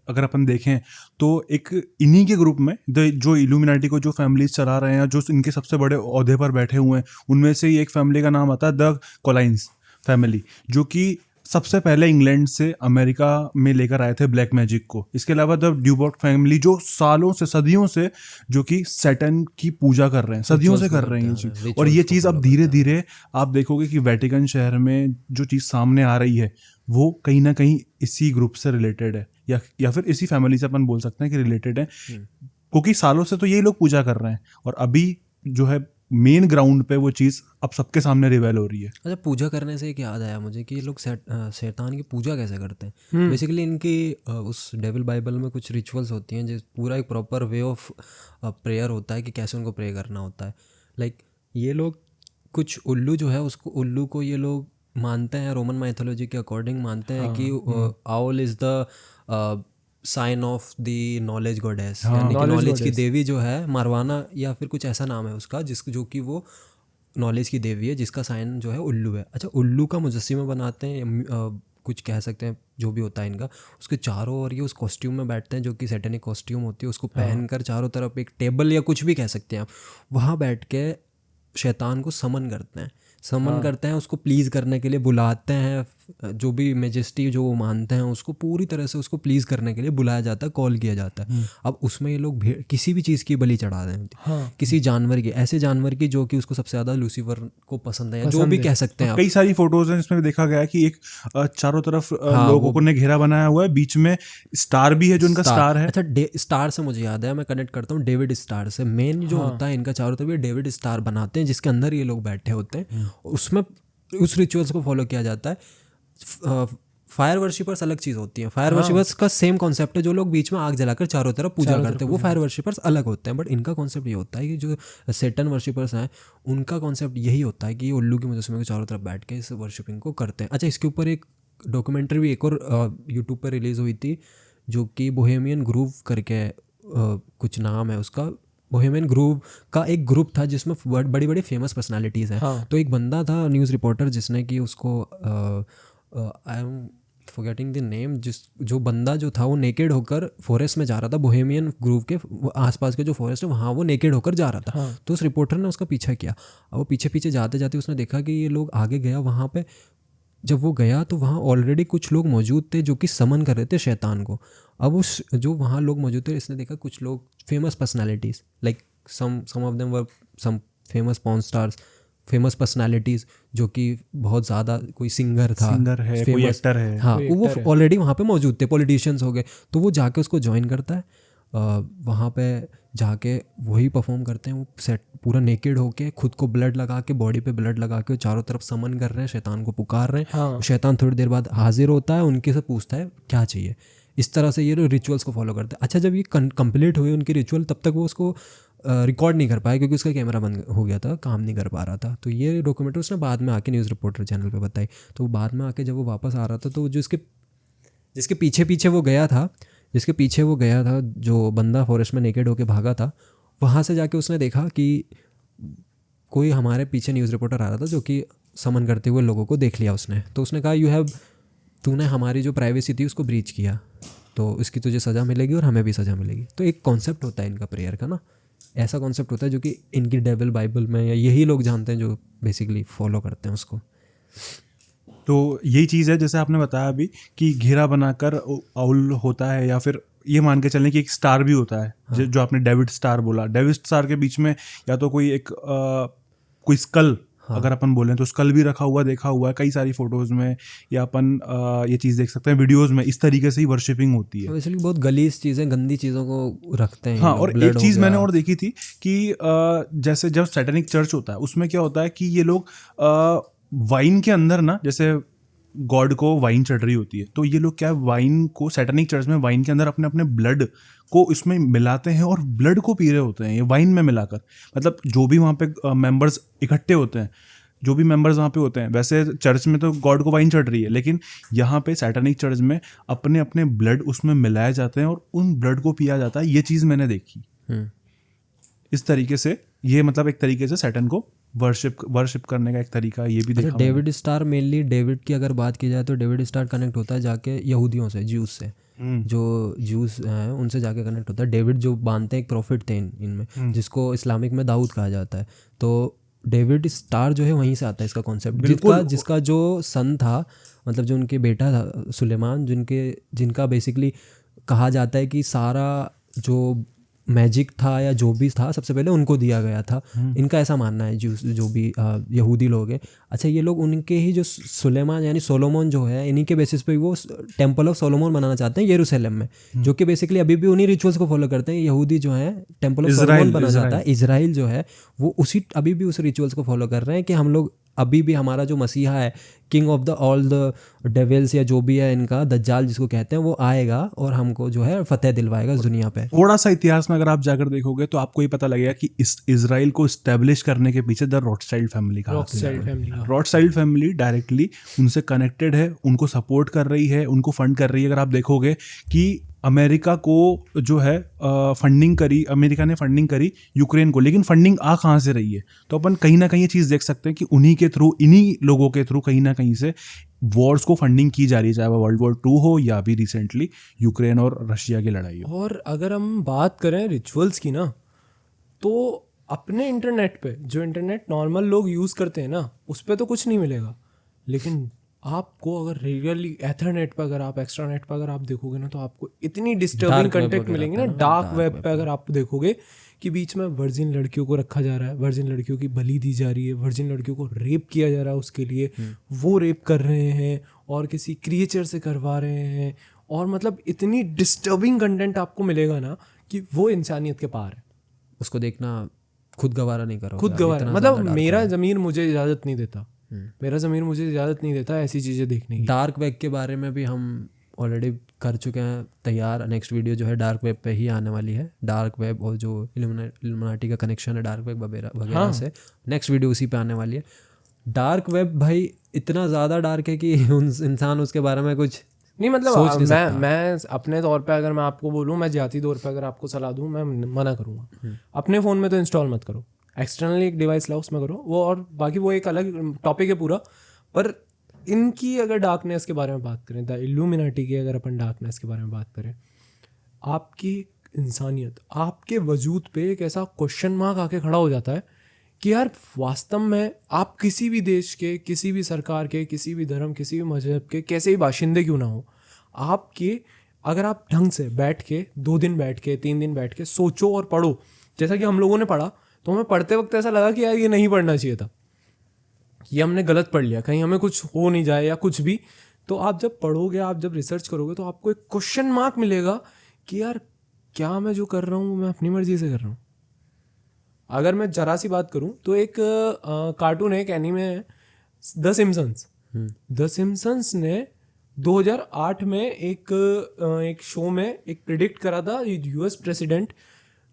अगर अपन देखें तो एक इन्हीं के ग्रुप में जो इल्यूमिनाटी को जो फैमिलीज चला रहे हैं, जो इनके सबसे बड़े ओहदे पर बैठे हुए हैं, उनमें से एक फैमिली का नाम आता है द कोलाइंस फैमिली, जो कि सबसे पहले इंग्लैंड से अमेरिका में लेकर आए थे ब्लैक मैजिक को। इसके अलावा द ड्यूबॉट फैमिली, जो सालों से, सदियों से जो कि सैटर्न की पूजा कर रहे हैं, सदियों से कर रहे हैं ये चीज़। और ये चीज़ अब धीरे धीरे आप देखोगे कि वेटिकन शहर में जो चीज़ सामने आ रही है वो कहीं ना कहीं इसी ग्रुप से रिलेटेड है, या फिर इसी फैमिली से अपन बोल सकते हैं कि रिलेटेड है, क्योंकि सालों से तो यही लोग पूजा कर रहे हैं। और अभी जो है मेन ग्राउंड पे वो चीज़ अब सबके सामने रिवेल हो रही है। अच्छा, पूजा करने से एक याद आया मुझे कि ये लोग शैतान की पूजा कैसे करते हैं। बेसिकली इनकी उस डेविल बाइबल में कुछ रिचुअल्स होती हैं, जिस पूरा एक प्रॉपर वे ऑफ प्रेयर होता है कि कैसे उनको प्रे करना होता है। लाइक ये लोग कुछ उल्लू जो है उसको, उल्लू को ये लोग मानते हैं, रोमन माइथोलॉजी के अकॉर्डिंग मानते हैं कि owl is the sign of the knowledge goddess, यानी कि नॉलेज की देवी जो है, मारवाना या फिर कुछ ऐसा नाम है उसका, जो कि वो नॉलेज की देवी है, जिसका साइन जो है उल्लू है। अच्छा, उल्लू का मुजस्सिमा बनाते हैं, कुछ कह सकते हैं जो भी होता है इनका, उसके चारों ओर ये उस कॉस्ट्यूम में बैठते हैं जो कि सैटेनिक कॉस्ट्यूम होती है, उसको पहनकर चारों तरफ एक टेबल या कुछ भी कह सकते हैं आप, वहाँ बैठ के शैतान को समन करते हैं, करते हैं, उसको प्लीज़ करने के लिए बुलाते हैं, जो भी मेजेस्टी जो वो मानते हैं उसको पूरी तरह से उसको प्लीज़ करने के लिए बुलाया जाता है, कॉल किया जाता है। अब उसमें ये लोग किसी भी चीज़ की बली चढ़ा दें, किसी जानवर की, ऐसे जानवर की जो कि उसको सबसे ज़्यादा लूसीफर को पसंद है, जो भी कह सकते हैं आप। कई सारी फोटोज हैं जिसमें देखा गया है कि एक चारों तरफ लोगों ने घेरा बनाया हुआ है, बीच में स्टार भी है जो उनका स्टार है। अच्छा, स्टार से मुझे याद है, मैं कनेक्ट करता हूँ डेविड स्टार से। मेन जो होता है इनका चारों तरफ ये डेविड स्टार बनाते हैं, जिसके अंदर ये लोग बैठे होते हैं, उसमें उस रिचुअल्स को फॉलो किया जाता है। फायर वर्शिपर्स अलग चीज़ होती है। फायर वर्शिपर्स का सेम कॉन्सेप्ट है, जो लोग बीच में आग जलाकर चारों तरफ पूजा करते हैं, वो फायर वर्शिपर्स अलग होते हैं। बट इनका कॉन्सेप्ट ये होता है कि जो सैटन वर्शिपर्स हैं उनका कॉन्सेप्ट यही होता है कि ये उल्लू की मुजस्समे के चारों तरफ बैठ के इस वर्शिपिंग को करते हैं। अच्छा, इसके ऊपर एक डॉक्यूमेंट्री भी एक और यूट्यूब पर रिलीज़ हुई थी, जो कि बोहेमियन ग्रूव करके कुछ नाम है उसका। बोहेमियन ग्रूव का एक ग्रुप था जिसमें बड़ी बड़ी फेमस पर्सनालिटीज़ हैं। तो एक बंदा था न्यूज़ रिपोर्टर जिसने कि उसको I am forgetting the name, जो बंदा जो था वो नेकेड होकर फॉरेस्ट में जा रहा था, बोहेमियन ग्रूव के आसपास के जो फॉरेस्ट है वहाँ वो नेकेड होकर जा रहा था। तो उस रिपोर्टर ने उसका पीछा किया, और वो पीछे पीछे जाते जाते उसने देखा कि ये लोग आगे गया। वहाँ पे जब वो गया तो वहाँ ऑलरेडी कुछ लोग मौजूद थे जो कि समन कर रहे थे शैतान को। अब उस जो वहाँ लोग मौजूद थे, इसने देखा कुछ लोग famous personalities, like some of them were some famous porn stars, famous personalities, जो कि बहुत ज़्यादा, कोई सिंगर है, कोई एक्टर है, हाँ, वो ऑलरेडी वहाँ पे मौजूद थे, पॉलिटिशियंस हो गए। तो वो जाके उसको ज्वाइन करता है, वहाँ पे जाके वही परफॉर्म करते हैं। वो सेट पूरा नेकेड होके, खुद को ब्लड लगा के, बॉडी पे ब्लड लगा के चारों तरफ समन कर रहे हैं, शैतान को पुकार रहे हैं। शैतान थोड़ी देर बाद हाजिर होता है, उनके से पूछता है क्या चाहिए। इस तरह से ये रिचुअल्स को फॉलो करते हैं। अच्छा, जब ये कंप्लीट हुए उनकी रिचुअल, तब तक वो उसको रिकॉर्ड नहीं कर पाया क्योंकि उसका कैमरा बंद हो गया था, काम नहीं कर पा रहा था। तो ये डॉक्यूमेंट्री उसने बाद में आके न्यूज़ रिपोर्टर चैनल पे बताई। तो बाद में आके जब वो वापस आ रहा था, तो जो जिसके पीछे वो गया था, जो बंदा फॉरेस्ट में नेकेड होके भागा था, वहाँ से जाके उसने देखा कि कोई हमारे पीछे न्यूज़ रिपोर्टर आ रहा था जो कि समन करते हुए लोगों को देख लिया उसने। तो उसने कहा तूने हमारी जो प्राइवेसी थी उसको ब्रीच किया, तो इसकी तुझे सज़ा मिलेगी और हमें भी सज़ा मिलेगी। तो एक कॉन्सेप्ट होता है इनका प्रेयर का ना, ऐसा कॉन्सेप्ट होता है जो कि इनकी डेविल बाइबल में, या यही लोग जानते हैं जो बेसिकली फॉलो करते हैं उसको। तो यही चीज़ है जैसे आपने बताया अभी कि घेरा बनाकर आउल होता है, या फिर ये मान के चलें कि एक स्टार भी होता है। जो आपने डेविड स्टार बोला, डेविड स्टार के बीच में या तो कोई स्कल, अगर अपन बोलें तो स्कल भी रखा हुआ देखा हुआ है कई सारी फोटोज में, या अपन ये चीज़ देख सकते हैं वीडियोस में। इस तरीके से ही वर्शिपिंग होती है। इसलिए बहुत गलीज चीज़ें, गंदी चीज़ों को रखते हैं। हाँ, और एक चीज़ मैंने और देखी थी कि जैसे जब सैटेनिक चर्च होता है उसमें क्या होता है कि ये लोग वाइन के अंदर ना, जैसे गॉड को वाइन चढ़ रही होती है, तो ये लोग क्या वाइन को, सैटेनिक चर्च में वाइन के अंदर अपने अपने ब्लड को इसमें मिलाते हैं और ब्लड को पी रहे होते हैं ये वाइन में मिलाकर। मतलब जो भी वहाँ पे मेंबर्स इकट्ठे होते हैं, जो भी मेंबर्स वहाँ पे होते हैं, वैसे चर्च में तो गॉड को वाइन चढ़ रही है, लेकिन यहाँ पे सैटेनिक चर्च में अपने अपने ब्लड उसमें मिलाए जाते हैं और उन ब्लड को पिया जाता है। ये चीज़ मैंने देखी। इस तरीके से ये मतलब एक तरीके से सैटन को वर्शिप करने का एक तरीका ये भी देखा। डेविड स्टार, मेनली डेविड की अगर बात की जाए तो डेविड स्टार कनेक्ट होता है जाके यहूदियों से, ज्यूज से, जो ज्यूज हैं उनसे जाके कनेक्ट होता है। डेविड जो मानते हैं एक प्रॉफिट थे इनमें, जिसको इस्लामिक में दाऊद कहा जाता है। तो डेविड स्टार जो है वहीं से आता है इसका कॉन्सेप्ट, जिसका जो सन था, मतलब जो उनके बेटा था सुलेमान, जिनका बेसिकली कहा जाता है कि सारा जो मैजिक था या जो भी था सबसे पहले उनको दिया गया था। इनका ऐसा मानना है जो भी यहूदी लोग हैं। अच्छा, ये लोग उनके ही जो सुलेमान यानी सोलोमन जो है, इन्हीं के बेसिस पे वो टेम्पल ऑफ सोलोमन बनाना चाहते हैं यरूशलेम में, जो कि बेसिकली अभी भी उन्हीं रिचुअल्स को फॉलो करते हैं। यहूदी जो है टेम्पल ऑफ सोलोमन बना जाता है, इजराइल जो है वो अभी भी उस रिचुअल्स को फॉलो कर रहे हैं कि हम लोग अभी भी हमारा जो मसीहा है, king of the all the devils या जो भी है इनका, दज्जाल जिसको कहते हैं, वो आएगा और हमको जो है फतेह दिलवाएगा इस दुनिया पे। थोड़ा सा इतिहास में अगर आप जाकर देखोगे तो आपको ये पता लगेगा कि इस इजराइल को स्टैब्लिश करने के पीछे द रॉथस्चाइल्ड फैमिली का हाथ है। रॉथस्चाइल्ड फैमिली डायरेक्टली उनसे कनेक्टेड है, उनको सपोर्ट कर रही है, उनको फंड कर रही है। अगर आप देखोगे कि अमेरिका को जो है फंडिंग करी, अमेरिका ने फंडिंग करी यूक्रेन को, लेकिन फंडिंग आ कहाँ से रही है? तो अपन कहीं ना कहीं ये चीज़ देख सकते हैं कि उन्हीं के थ्रू, इन्हीं लोगों के थ्रू कहीं ना कहीं से वॉर्स को फंडिंग की जा रही है, चाहे वो वर्ल्ड वॉर 2 हो या अभी रिसेंटली यूक्रेन और रशिया की लड़ाई हो। और अगर हम बात करें रिचुअल्स की ना, तो अपने इंटरनेट पे जो इंटरनेट नॉर्मल लोग यूज़ करते हैं ना, उस पर तो कुछ नहीं मिलेगा, लेकिन आपको अगर रियली एथरनेट पर, अगर आप एक्स्ट्रा नेट पर अगर आप देखोगे ना, तो आपको इतनी डिस्टर्बिंग कंटेंट मिलेंगे ना। डार्क वेब पे अगर आप देखोगे कि बीच में वर्जिन लड़कियों को रखा जा रहा है, वर्जिन लड़कियों की बलि दी जा रही है, वर्जिन लड़कियों को रेप किया जा रहा है, उसके लिए वो रेप कर रहे हैं और किसी क्रिएचर से करवा रहे हैं, और मतलब इतनी डिस्टर्बिंग कंटेंट आपको मिलेगा ना कि वो इंसानियत के पार है। उसको देखना खुद गवारा नहीं करो, खुद गवारा, मतलब मेरा ज़मीर मुझे इजाज़त नहीं देता, मेरा ज़मीर मुझे इजाज़त नहीं देता ऐसी चीज़ें देखने की। डार्क वेब के बारे में भी हम ऑलरेडी कर चुके हैं तैयार। नेक्स्ट वीडियो जो है डार्क वेब पे ही आने वाली है। डार्क वेब और जो इल्यूमिनाटी का कनेक्शन है डार्क वेब वगैरह से, नेक्स्ट वीडियो उसी पे आने वाली है। डार्क वेब भाई इतना ज़्यादा डार्क है कि इंसान उसके बारे में कुछ नहीं, मतलब मैं अपने तौर पे अगर मैं आपको बोलूँ, मैं जाती तौर पे अगर आपको सलाह दूँ, मैं मना करूँगा। अपने फ़ोन में तो इंस्टॉल मत करो, एक्सटर्नली एक डिवाइस लाओ उसमें करो वो, और बाकी वो एक अलग टॉपिक है पूरा। पर इनकी अगर डार्कनेस के बारे में बात करें, द इल्यूमिनाटी की अगर अपन डार्कनेस के बारे में बात करें, आपकी इंसानियत, आपके वजूद पे एक ऐसा क्वेश्चन मार्क आके खड़ा हो जाता है कि यार वास्तव में आप किसी भी देश के, किसी भी सरकार के, किसी भी धर्म, किसी भी मजहब के कैसे भी बाशिंदे क्यों ना हो, आपके अगर आप ढंग से बैठ के 2 दिन बैठ के 3 दिन बैठ के सोचो और पढ़ो, जैसा कि हम लोगों ने पढ़ा, तो हमें पढ़ते वक्त ऐसा लगा कि यार ये नहीं पढ़ना चाहिए था, ये हमने गलत पढ़ लिया, कहीं हमें कुछ हो नहीं जाए या कुछ भी। तो आप जब पढ़ोगे, आप जब रिसर्च करोगे, तो आपको एक क्वेश्चन मार्क मिलेगा कि यार क्या मैं जो कर रहा हूँ मैं अपनी मर्जी से कर रहा हूँ। अगर मैं जरा सी बात करूँ तो एक कार्टून है, एक एनीमे है, द सिम्पसन्स। द सिम्पसन्स ने 2008 में एक शो में एक प्रिडिक्ट करा था यूएस प्रेसिडेंट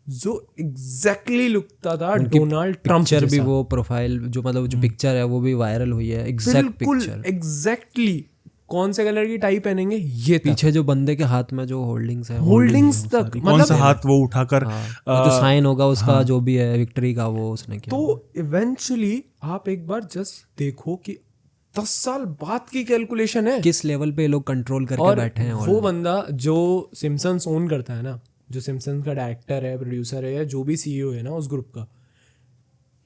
जो एग्जैक्टली लुकता था डोनाल्ड ट्रम्प पिक्चर भी, वो प्रोफाइल जो मतलब जो पिक्चर है वो भी वायरल हुई है, एग्जैक्ट पिक्चर, एग्जैक्टली कौन से कलर की टाई पहनेंगे, ये पीछे जो बंदे के हाथ में जो होल्डिंग्स तक कौन सा हाथ वो उठाकर जो साइन होगा उसका जो भी है विक्ट्री का, वो उसने किया। तो इवेंचुअली आप एक बार जस्ट देखो कि 10 साल बाद की कैलकुलेशन है, किस लेवल पे लोग कंट्रोल करके बैठे हैं। वो बंदा जो सिम्पसन्स ओन करता है ना, जो सिम्पसन्स का डायरेक्टर है, प्रोड्यूसर है, या जो भी सीईओ है ना उस ग्रुप का,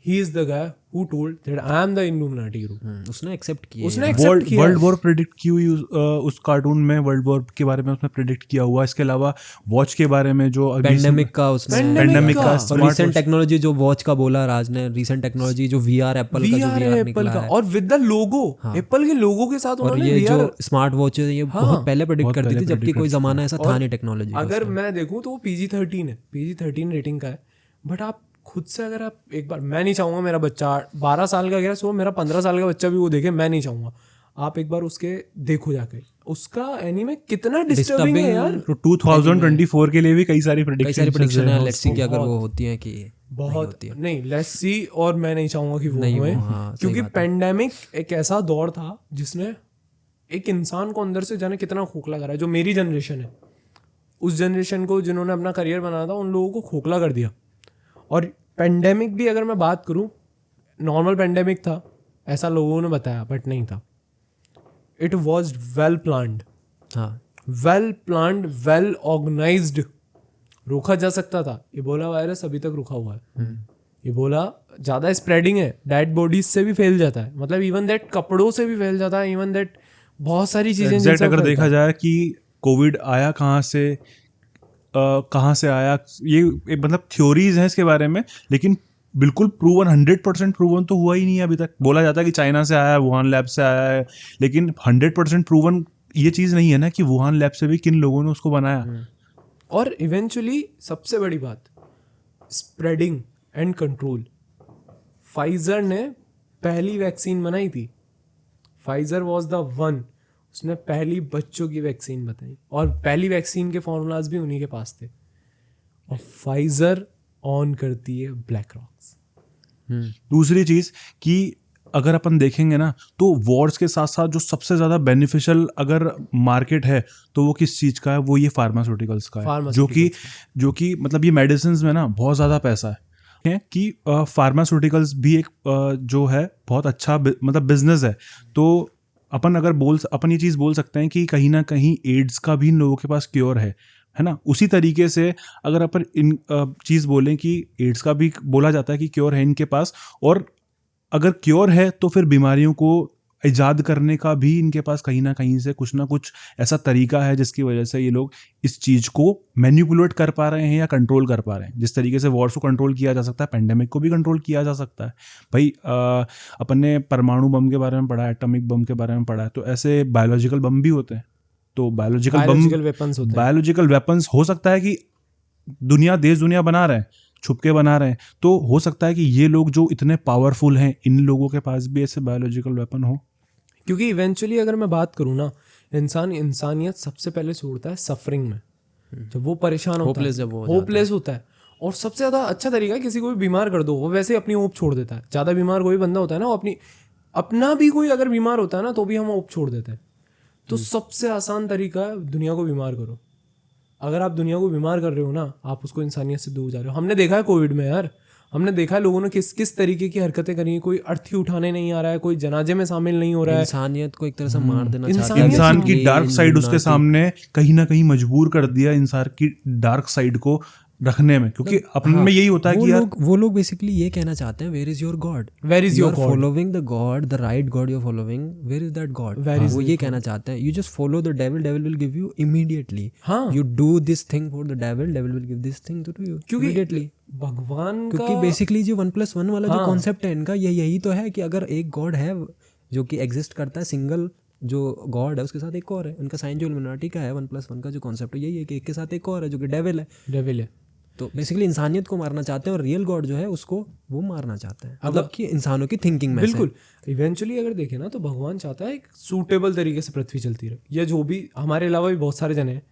he is the guy who told that I am the illuminati group. उसने एक्सेप्ट किया, वर्ल्ड वॉर प्रेडिक्ट की हुई उस कार्टून में, वर्ल्ड वॉर के बारे में उसने प्रेडिक्ट किया हुआ। इसके अलावा वॉच के बारे में, जो पेंडेमिक का उसने, पेंडेमिक का रीसेंट टेक्नोलॉजी जो वॉच का बोला राज ने, रीसेंट टेक्नोलॉजी जो वीआर एप्पल का जो वीआर निकला है, और विद द लोगो, एप्पल के लोगो के साथ उन्होंने ये जो स्मार्ट वॉच है ये बहुत पहले प्रेडिक्ट करती थी, जबकि कोई जमाना ऐसा था नहीं टेक्नोलॉजी। अगर मैं देखूं तो वो PG-13 है, PG-13 रेटिंग का है। बट आप खुद से अगर आप एक बार, मैं नहीं चाहूँगा मेरा बच्चा 12 साल का गया सो मेरा 15 साल का बच्चा भी वो देखे, मैं नहीं चाहूँगा। आप एक बार उसके देखो जाके, उसका एनीमे कितना डिस्टर्बिंग है यार। तो 2024 के लिए भी कई सारी प्रेडिक्शन है, लेट्स सी कि अगर वो होती है कि बहुत नहीं, लेट्स सी, और मैं नहीं चाहूँगा कि वो होए, क्योंकि पेंडेमिक एक ऐसा दौर था जिसने एक इंसान को अंदर से जाने कितना खोखला करा है। जो मेरी जनरेशन है, उस जनरेशन को जिन्होंने अपना करियर बनाया था, उन लोगों को खोखला कर दिया। और पेंडेमिक भी अगर मैं बात करूं, नॉर्मल पेंडेमिक था ऐसा लोगों ने बताया, बट नहीं था। It was well planned, well planned, well organised, रोका जा सकता था। इबोला वायरस अभी तक रुका हुआ है। इबोला ज़्यादा स्प्रेडिंग है, डेड बॉडीज से भी फैल जाता है, मतलब इवन दैट कपड़ों से भी फैल जाता है, इवन दैट बहुत सारी चीज़ें। अगर देखा जाए कि कोविड आया कहाँ से, कहाँ से आया, ये मतलब थ्योरीज हैं इसके बारे में, लेकिन बिल्कुल प्रूवन 100% प्रूवन तो हुआ ही नहीं है अभी तक। बोला जाता है कि चाइना से आया है, वुहान लैब से आया है, लेकिन 100% प्रूवन ये चीज़ नहीं है ना कि वुहान लैब से भी किन लोगों ने उसको बनाया। और इवेंचुअली सबसे बड़ी बात, स्प्रेडिंग एंड कंट्रोल। फाइजर ने पहली वैक्सीन बनाई थी, फाइजर वाज द वन, उसने पहली बच्चों की वैक्सीन बताई, और पहली वैक्सीन के फॉर्मूलाज भी उन्हीं के पास थे। और फाइजर ऑन करती है ब्लैक रॉक्स। दूसरी चीज़ कि अगर अपन देखेंगे ना तो वॉर्स के साथ साथ जो सबसे ज़्यादा बेनिफिशियल अगर मार्केट है तो वो किस चीज़ का है, वो ये फार्मास्यूटिकल्स का है, जो कि मतलब ये मेडिसिन में ना बहुत ज़्यादा पैसा है कि फार्मास्यूटिकल्स भी एक जो है बहुत अच्छा मतलब बिजनेस है। तो अपन ये चीज़ बोल सकते हैं कि कहीं ना कहीं एड्स का भी इन लोगों के पास क्योर है ना। उसी तरीके से अगर अपन इन चीज़ बोलें कि एड्स का भी बोला जाता है कि क्योर है इनके पास, और अगर क्योर है तो फिर बीमारियों को इजाद करने का भी इनके पास कहीं ना कहीं से कुछ ना कुछ ऐसा तरीका है जिसकी वजह से ये लोग इस चीज़ को मैनिपुलेट कर पा रहे हैं या कंट्रोल कर पा रहे हैं। जिस तरीके से वॉर्स को कंट्रोल किया जा सकता है, पेंडेमिक को भी कंट्रोल किया जा सकता है। भाई अपन ने परमाणु बम के बारे में पढ़ा है, एटॉमिक बम के बारे में पढ़ा है, तो ऐसे बायोलॉजिकल बम भी होते हैं। तो बायोलॉजिकल वेपन्स हो सकता है कि देश दुनिया बना रहे हैं, छुप के बना रहे हैं, तो हो सकता है कि ये लोग जो इतने पावरफुल हैं इन लोगों के पास भी ऐसे बायोलॉजिकल वेपन हो। क्योंकि इवेंचुअली अगर मैं बात करूँ ना, इंसानियत सबसे पहले छोड़ता है सफरिंग में, जब वो परेशान होता है, होपलेस होता है। और सबसे ज़्यादा अच्छा तरीका है किसी को भी बीमार कर दो, वो वैसे ही अपनी होप छोड़ देता है। ज़्यादा बीमार कोई बंदा होता है ना, वो अपना भी कोई अगर बीमार होता है ना तो भी हम होप छोड़ देते हैं। तो सबसे आसान तरीका है दुनिया को बीमार करो। अगर आप दुनिया को बीमार कर रहे हो ना, आप उसको इंसानियत से दूर जा रहे हो। हमने देखा है कोविड में यार, हमने देखा है लोगों ने किस तरीके की हरकतें करी हैं। कोई अर्थी उठाने नहीं आ रहा है, कोई जनाजे में शामिल नहीं हो रहा है। इंसानियत को एक तरह से मार देना चाहते हैं। इंसान की डार्क साइड उसके सामने कहीं ना कहीं मजबूर कर दिया इंसान की डार्क साइड को रखने में, क्योंकि अपन में यही होता है कि यार वो लोग बेसिकली ये कहना चाहते हैं, where is your god, where is your god, following the god, the right god you are following, where is that god. वो ये कहना चाहते हैं, you just follow the devil, devil will give you immediately. You do this thing for the devil, devil will give this thing to you immediately. भगवान क्योंकि basically जो 1+1 वाला जो कॉन्सेप्ट है इनका, यही तो है कि अगर एक गॉड है जो कि एग्जिस्ट करता है, सिंगल जो गॉड है उसके साथ एक और है। उनका साइन जो इल्यूमिनाटी का है 1+1 का जो कॉन्सेप्ट है, यही है कि एक के साथ एक और है जो कि डेविल है। तो बेसिकली इंसानियत को मारना चाहते हैं, और रियल गॉड जो है उसको वो मारना चाहते हैं, मतलब कि इंसानों की थिंकिंग में। बिल्कुल। इवेंचुअली अगर देखें ना तो भगवान चाहता है एक सूटेबल तरीके से पृथ्वी चलती रहे। या जो भी हमारे अलावा भी बहुत सारे जन हैं,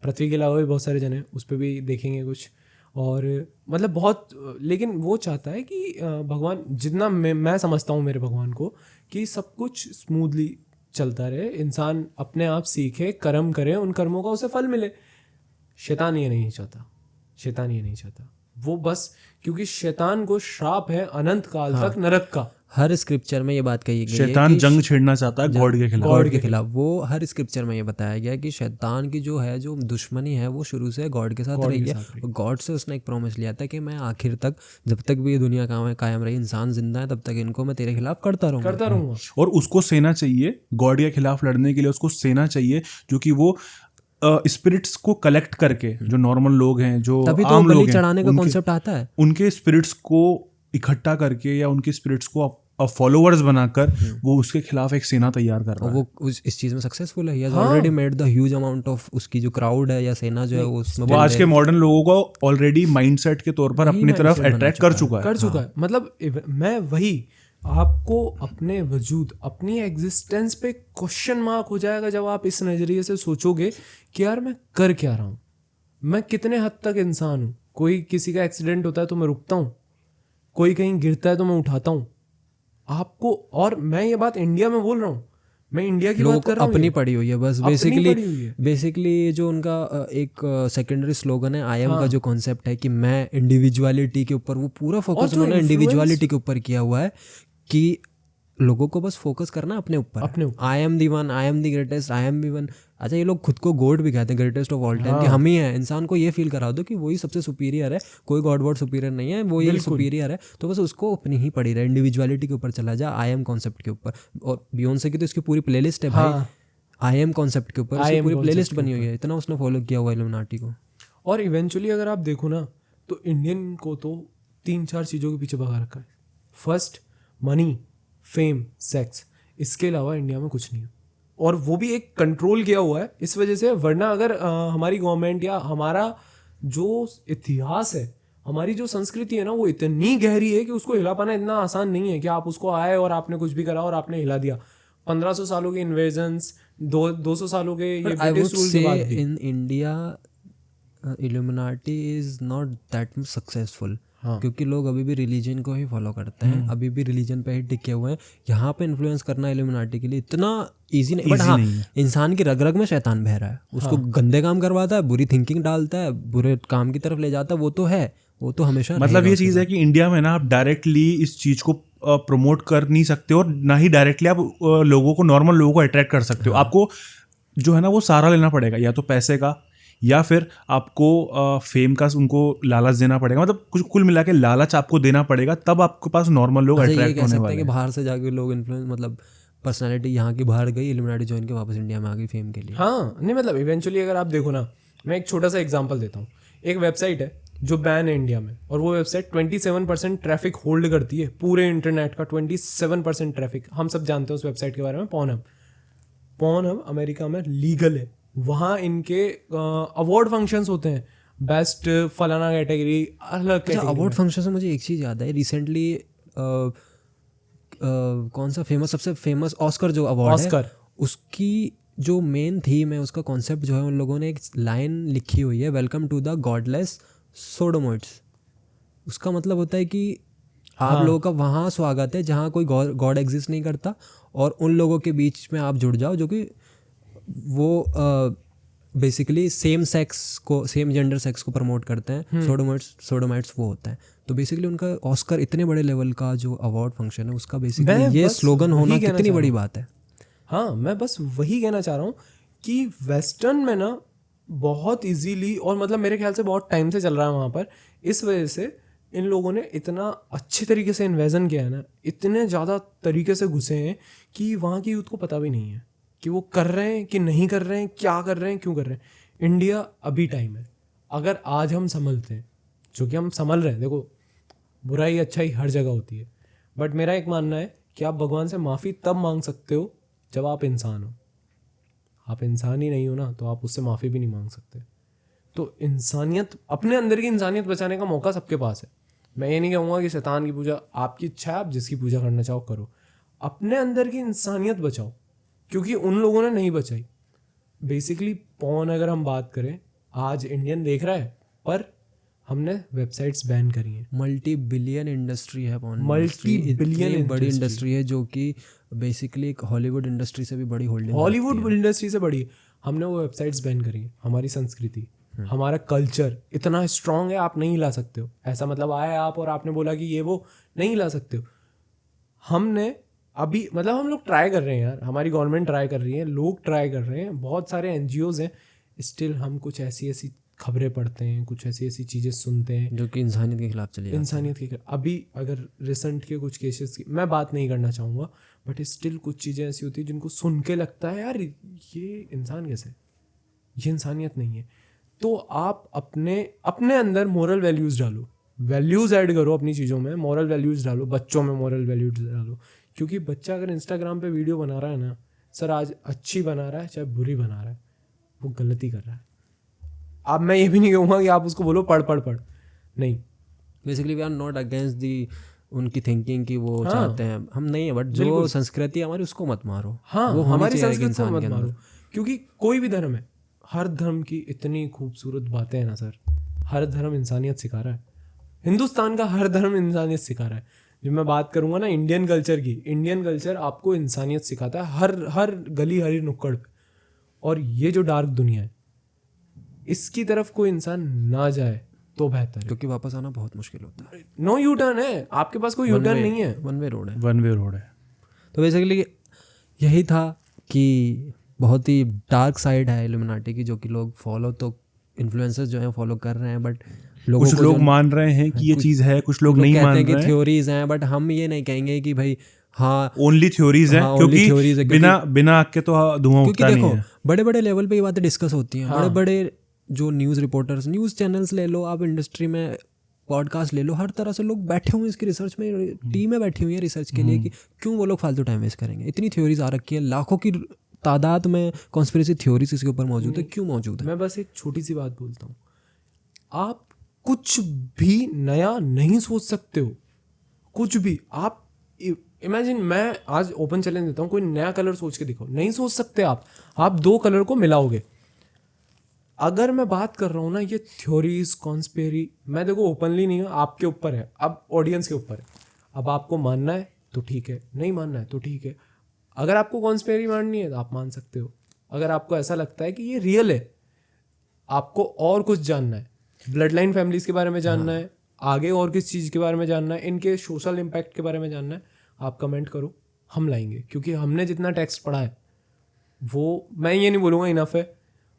पृथ्वी के अलावा भी बहुत सारे जन हैं, उस पर भी देखेंगे कुछ। और मतलब बहुत, लेकिन वो चाहता है कि भगवान जितना मैं समझता हूँ मेरे भगवान को, कि सब कुछ स्मूथली चलता रहे, इंसान अपने आप सीखे, कर्म करे, उन कर्मों का उसे फल मिले। शैतान ये नहीं चाहता, वो बस, क्योंकि शैतान को श्राप है अनंत काल तक नरक का। हर स्क्रिप्चर में ये बात कही गई है। शैतान जंग छेड़ना चाहता है गॉड के खिलाफ। वो हर स्क्रिप्चर में ये बताया गया है कि शैतान की जो है, जो दुश्मनी है, वो शुरू से गॉड के साथ रही है। गॉड से उसने एक प्रॉमिस लिया था कि मैं आखिर तक, जब तक भी ये दुनिया कायम रही, इंसान जिंदा है, तब तक इनको मैं तेरे खिलाफ करता रहूंगा। और उसको सेना चाहिए गॉड के खिलाफ लड़ने के लिए, उसको सेना चाहिए जो कि वो स्पिरिट्स को कलेक्ट करके, जो नॉर्मल लोग हैं, जो आम लोग हैं, चढ़ाने का कॉन्सेप्ट आता है, उनके स्पिरिट्स को इकट्ठा करके या उनके स्पिरिट्स को फॉलोअर्स बनाकर वो उसके खिलाफ एक सेना तैयार कर रहा है। वो इस चीज में सक्सेसफुल है। He has already made the huge amount of, उसकी जो क्राउड है या सेना जो है वो आज के मॉडर्न लोगों को ऑलरेडी माइंडसेट के तौर पर अपनी तरफ अट्रैक्ट कर चुका है। मतलब मैं वही, आपको अपने वजूद, अपनी एग्जिस्टेंस पे क्वेश्चन मार्क हो जाएगा जब आप इस नज़रिए से सोचोगे कि यार मैं कर क्या रहा हूँ, मैं कितने हद तक इंसान हूँ। कोई किसी का एक्सीडेंट होता है तो मैं रुकता हूँ, कोई कहीं गिरता है तो मैं उठाता हूँ आपको। और मैं ये बात इंडिया में बोल रहा हूँ, मैं इंडिया की बात कर रहा हूँ, अपनी पड़ी हुई है बस। बेसिकली जो उनका एक सेकेंडरी स्लोगन है, आई एम का जो कॉन्सेप्ट है कि मैं इंडिविजुअलिटी के ऊपर, वो पूरा फोकस उन्होंने इंडिविजुअलिटी के ऊपर किया हुआ है कि लोगों को बस फोकस करना अपने ऊपर। I am the one, I am the greatest, I am the one. अच्छा, ये लोग खुद को गॉड भी कहते हैं, ग्रेटेस्ट ऑफ ऑल टाइम, कि हम ही हैं। इंसान को ये फील करा दो कि वही सबसे सुपीरियर है, कोई गॉड वर्ड सुपीरियर नहीं है, वो ये सुपीरियर है। तो बस उसको अपनी ही पड़ी रहे, इंडिविजुअलिटी के ऊपर चला जा, आई एम कॉन्सेप्ट के ऊपर। और बियोंसे की तो इसकी पूरी प्लेलिस्ट है भाई, आई एम कॉन्सेप्ट के ऊपर पूरी प्लेलिस्ट बनी हुई है। इतना उसने फॉलो किया हुआ है इल्यूमिनाटी को। और इवेंचुअली अगर आप देखो ना तो इंडियन को तो 3-4 चीज़ों के पीछे भगा रखा है. First money, fame, sex. इसके अलावा इंडिया में कुछ नहीं है, और वो भी एक कंट्रोल किया हुआ है इस वजह से. वरना अगर हमारी गवर्नमेंट या हमारा जो इतिहास है, हमारी जो संस्कृति है ना, वो इतनी गहरी है कि उसको हिला पाना इतना आसान नहीं है कि आप उसको आए और आपने कुछ भी करा और आपने हिला दिया. 1500 सालों के इन्वेजन्स, 200 सालों के ये ब्रिटिश रूल के बाद भी. In India illuminati is not that much successful, क्योंकि लोग अभी भी रिलीजन को ही फॉलो करते हैं, अभी भी रिलीजन पे ही टिके हुए हैं. यहाँ पे इन्फ्लुएंस करना इल्यूमिनाटी के लिए इतना इजी नहीं, बट हाँ इंसान की रग रग में शैतान बह रहा है, उसको गंदे काम करवाता है, बुरी थिंकिंग डालता है, बुरे काम की तरफ ले जाता है. वो तो है, वो तो हमेशा मतलब ये चीज़ है कि इंडिया में ना आप डायरेक्टली इस चीज़ को प्रमोट कर नहीं सकते और ना ही डायरेक्टली आप लोगों को, नॉर्मल लोगों को अट्रैक्ट कर सकते हो. आपको जो है ना वो सहारा लेना पड़ेगा, या तो पैसे का, या फिर आपको फेम का उनको लालच देना पड़ेगा. मतलब कुछ कुल मिला के लालच आपको देना पड़ेगा, तब आपके पास नॉर्मल लोग अट्रैक्ट होने वाले हैं. कि बाहर से जाके लोग इन्फ्लुएंस, मतलब पर्सनालिटी यहाँ की बाहर गई, इल्यूमिनाटी ज्वाइन के वापस इंडिया में आ गई फेम के लिए. हाँ नहीं, मतलब इवेंचुअली अगर आप देखो ना, मैं एक छोटा सा एग्जांपल देता हूँ. एक वेबसाइट है जो बैन है इंडिया में, और वो वेबसाइट 27% ट्रैफिक होल्ड करती है पूरे इंटरनेट का. 27% ट्रैफिक. हम सब जानते हैं उस वेबसाइट के बारे में. पॉर्नहब अमेरिका में लीगल है. वहाँ इनके अवार्ड फंक्शंस होते हैं, बेस्ट फलाना कैटेगरी, अलग कैटेगरी. अवार्ड फंक्शन से मुझे एक चीज़ याद है. रिसेंटली कौन सा सबसे फेमस ऑस्कर जो अवार्ड है, उसकी जो मेन थीम है, उसका कॉन्सेप्ट जो है, उन लोगों ने एक लाइन लिखी हुई है, वेलकम टू द गॉडलेस सोडोमोइट्स. उसका मतलब होता है कि आप लोगों का वहाँ स्वागत है जहाँ कोई गॉड एग्जिस्ट नहीं करता, और उन लोगों के बीच में आप जुड़ जाओ जो कि वो बेसिकली सेम जेंडर सेक्स को प्रमोट करते हैं. सोडोमाइट्स वो होता है. तो बेसिकली उनका ऑस्कर इतने बड़े लेवल का जो अवार्ड फंक्शन है, उसका बेसिकली ये स्लोगन होना कितनी बड़ी बात है. हाँ, मैं बस वही कहना चाह रहा हूँ कि वेस्टर्न में ना बहुत इजीली, और मतलब मेरे ख्याल से बहुत टाइम से चल रहा है वहाँ पर, इस वजह से इन लोगों ने इतना अच्छे तरीके से इन्वेजन किया है ना, इतने ज़्यादा तरीके से घुसे हैं कि वहाँ की यूथ को पता भी नहीं है कि वो कर रहे हैं कि नहीं कर रहे हैं, क्या कर रहे हैं, क्यों कर रहे हैं. इंडिया अभी टाइम है. अगर आज हम संभलते हैं, जो कि हम संभल रहे हैं, देखो बुराई अच्छाई हर जगह होती है, बट मेरा एक मानना है कि आप भगवान से माफ़ी तब मांग सकते हो जब आप इंसान हो. आप इंसान ही नहीं हो ना, तो आप उससे माफ़ी भी नहीं मांग सकते. तो इंसानियत, अपने अंदर की इंसानियत बचाने का मौका सबके पास है. मैं ये नहीं कहूँगा कि शैतान की पूजा, आपकी इच्छा है, आप जिसकी पूजा करना चाहो करो. अपने अंदर की इंसानियत बचाओ, क्योंकि उन लोगों ने नहीं बचाई. बेसिकली पॉर्न अगर हम बात करें, आज इंडियन देख रहा है, पर हमने वेबसाइट्स बैन करी हैं. मल्टी बिलियन इंडस्ट्री है पॉर्न. मल्टी-बिलियन बड़ी इंडस्ट्री है, जो कि बेसिकली एक हॉलीवुड इंडस्ट्री से भी बड़ी होल्डिंग. हॉलीवुड इंडस्ट्री से बड़ी. हमने वो वेबसाइट्स बैन करी हैं. हमारी संस्कृति, हमारा कल्चर इतना स्ट्रांग है, आप नहीं ला सकते हो. ऐसा मतलब आए आप और आपने बोला कि ये वो नहीं ला सकते हो. हमने अभी, मतलब हम लोग ट्राई कर रहे हैं यार, हमारी गवर्नमेंट ट्राई कर रही है, लोग ट्राई कर रहे हैं, बहुत सारे NGOs हैं. स्टिल हम कुछ ऐसी खबरें पढ़ते हैं, कुछ ऐसी चीज़ें सुनते हैं जो कि इंसानियत के खिलाफ चली. इंसानियत के अभी अगर रिसेंट के कुछ केसेस की मैं बात नहीं करना चाहूँगा, बट स्टिल कुछ चीज़ें ऐसी होती हैं जिनको सुन के लगता है यार ये इंसान कैसे, ये इंसानियत नहीं है. तो आप अपने अंदर मोरल वैल्यूज़ डालो, वैल्यूज़ ऐड करो अपनी चीज़ों में, मोरल वैल्यूज़ डालो, बच्चों में मोरल वैल्यूज़ डालो. क्योंकि बच्चा अगर इंस्टाग्राम पे वीडियो बना रहा है ना सर, आज अच्छी बना रहा है चाहे बुरी बना रहा है, वो गलती कर रहा है. अब मैं ये भी नहीं कहूँगा कि आप उसको बोलो पढ़ नहीं. Basically we are not against the उनकी थिंकिंग कि वो चाहते हैं, हम नहीं है, बट जो संस्कृति हमारी उसको मत मारो. हाँ, वो हमारी संस्कृति को मत मारो, क्योंकि कोई भी धर्म है, हर धर्म की इतनी खूबसूरत बातें हैं ना सर. हर धर्म इंसानियत सिखा रहा है. हिंदुस्तान का हर धर्म इंसानियत सिखा रहा है. जब मैं बात करूँगा ना इंडियन कल्चर की, इंडियन कल्चर आपको इंसानियत सिखाता है हर गली हर नुक्कड़ पे. और ये जो डार्क दुनिया है, इसकी तरफ कोई इंसान ना जाए तो बेहतर है, क्योंकि वापस आना बहुत मुश्किल होता है. नो यू टर्न है, आपके पास कोई यू टर्न नहीं है, वन वे रोड है. तो बेसिकली यही था कि बहुत ही डार्क साइड है इल्यूमिनाटी की, जो कि लोग फॉलो तो इन्फ्लुएंसर्स जो हैं फॉलो कर रहे हैं, बट कुछ लोग मान रहे हैं कि ये चीज़ है, कुछ लोग नहीं मान रहे हैं. थ्योरीज हैं, बट हम ये नहीं कहेंगे कि भाई हाँ ओनली थ्योरीज है, क्योंकि बिना आग के तो धुआं उठता नहीं है. बड़े बड़े लेवल पे ये बातें डिस्कस होती हैं. बड़े बड़े जो न्यूज़ रिपोर्टर्स, न्यूज़ चैनल्स ले लो आप, इंडस्ट्री में पॉडकास्ट ले लो, हर तरह से लोग बैठे हुए हैं इसकी रिसर्च में, टीमें बैठी हुई हैं रिसर्च के लिए कि क्यों वो लोग फालतू टाइम वेस्ट करेंगे। इतनी थ्योरीज आ रखी है, लाखों की तादाद में कॉन्स्पिरेसी थ्योरीज इसके ऊपर मौजूद है, क्यों मौजूद है? मैं बस एक छोटी सी बात बोलता हूँ, आप कुछ भी नया नहीं सोच सकते हो, कुछ भी। आप इमेजिन, मैं आज ओपन चैलेंज देता हूँ, कोई नया कलर सोच के दिखाओ, नहीं सोच सकते आप 2 कलर को मिलाओगे। अगर मैं बात कर रहा हूँ ना ये थ्योरीज कॉन्स्पेरी, मैं देखो ओपनली नहीं हूँ, आपके ऊपर है, अब ऑडियंस के ऊपर है। अब आपको मानना है तो ठीक है, नहीं मानना है तो ठीक है। अगर आपको कॉन्स्पेरी माननी है तो आप मान सकते हो। अगर आपको ऐसा लगता है कि ये रियल है, आपको और कुछ जानना है, ब्लड लाइन फैमिलीज के बारे में जानना है, आगे और किस चीज़ के बारे में जानना है, इनके सोशल इम्पैक्ट के बारे में जानना है, आप कमेंट करो, हम लाएंगे। क्योंकि हमने जितना टेक्स्ट पढ़ा है वो, मैं ये नहीं बोलूँगा इनफ है,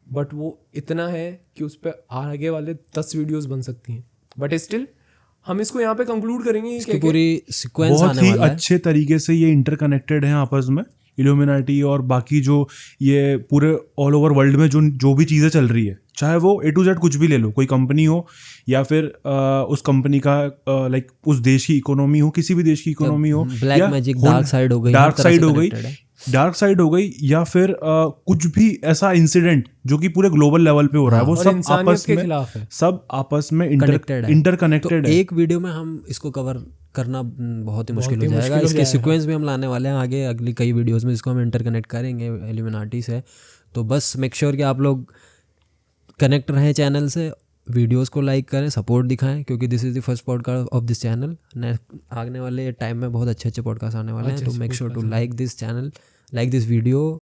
बट वो इतना है कि उस पर आगे वाले 10 वीडियोस बन सकती हैं। बट स्टिल हम इसको यहाँ पे कंक्लूड करेंगे इसकी पूरी सीक्वेंस बहुत आने ही वाला है। अच्छे तरीके से ये इंटरकनेक्टेड है आपस में, इल्यूमिनाटी और बाकी जो ये पूरे ऑल ओवर वर्ल्ड में जो भी चीज़ें चल रही है, चाहे वो A to Z कुछ भी ले लो, कोई कंपनी हो या फिर उस कंपनी का लाइक उस देश की इकोनॉमी हो, किसी भी देश की इकोनॉमी हो, ब्लैक मैजिक, डार्क साइड हो गई, डार्क साइड हो गई, या फिर कुछ भी ऐसा इंसिडेंट जो कि पूरे ग्लोबल लेवल पे हो रहा है, वो सब आपस में खिलाफ है, सब आपस में इंटरकनेक्टेड इंटरकनेक्टेड है। एक वीडियो में हम इसको कवर करना बहुत ही मुश्किल हो जाएगा। इसके सीक्वेंस भी हम लाने वाले हैं आगे, अगली कई वीडियोस में जिसको हम इंटरकनेक्ट करेंगे इल्यूमिनाटी से। तो बस मेक श्योर कि आप लोग कनेक्ट रहें चैनल से, वीडियोस को लाइक करें, सपोर्ट दिखाएं, क्योंकि this is the first podcast of this channel. आने वाले टाइम में बहुत अच्छे पॉडकास्ट आने वाले हैं, तो make sure to like this channel, like this video,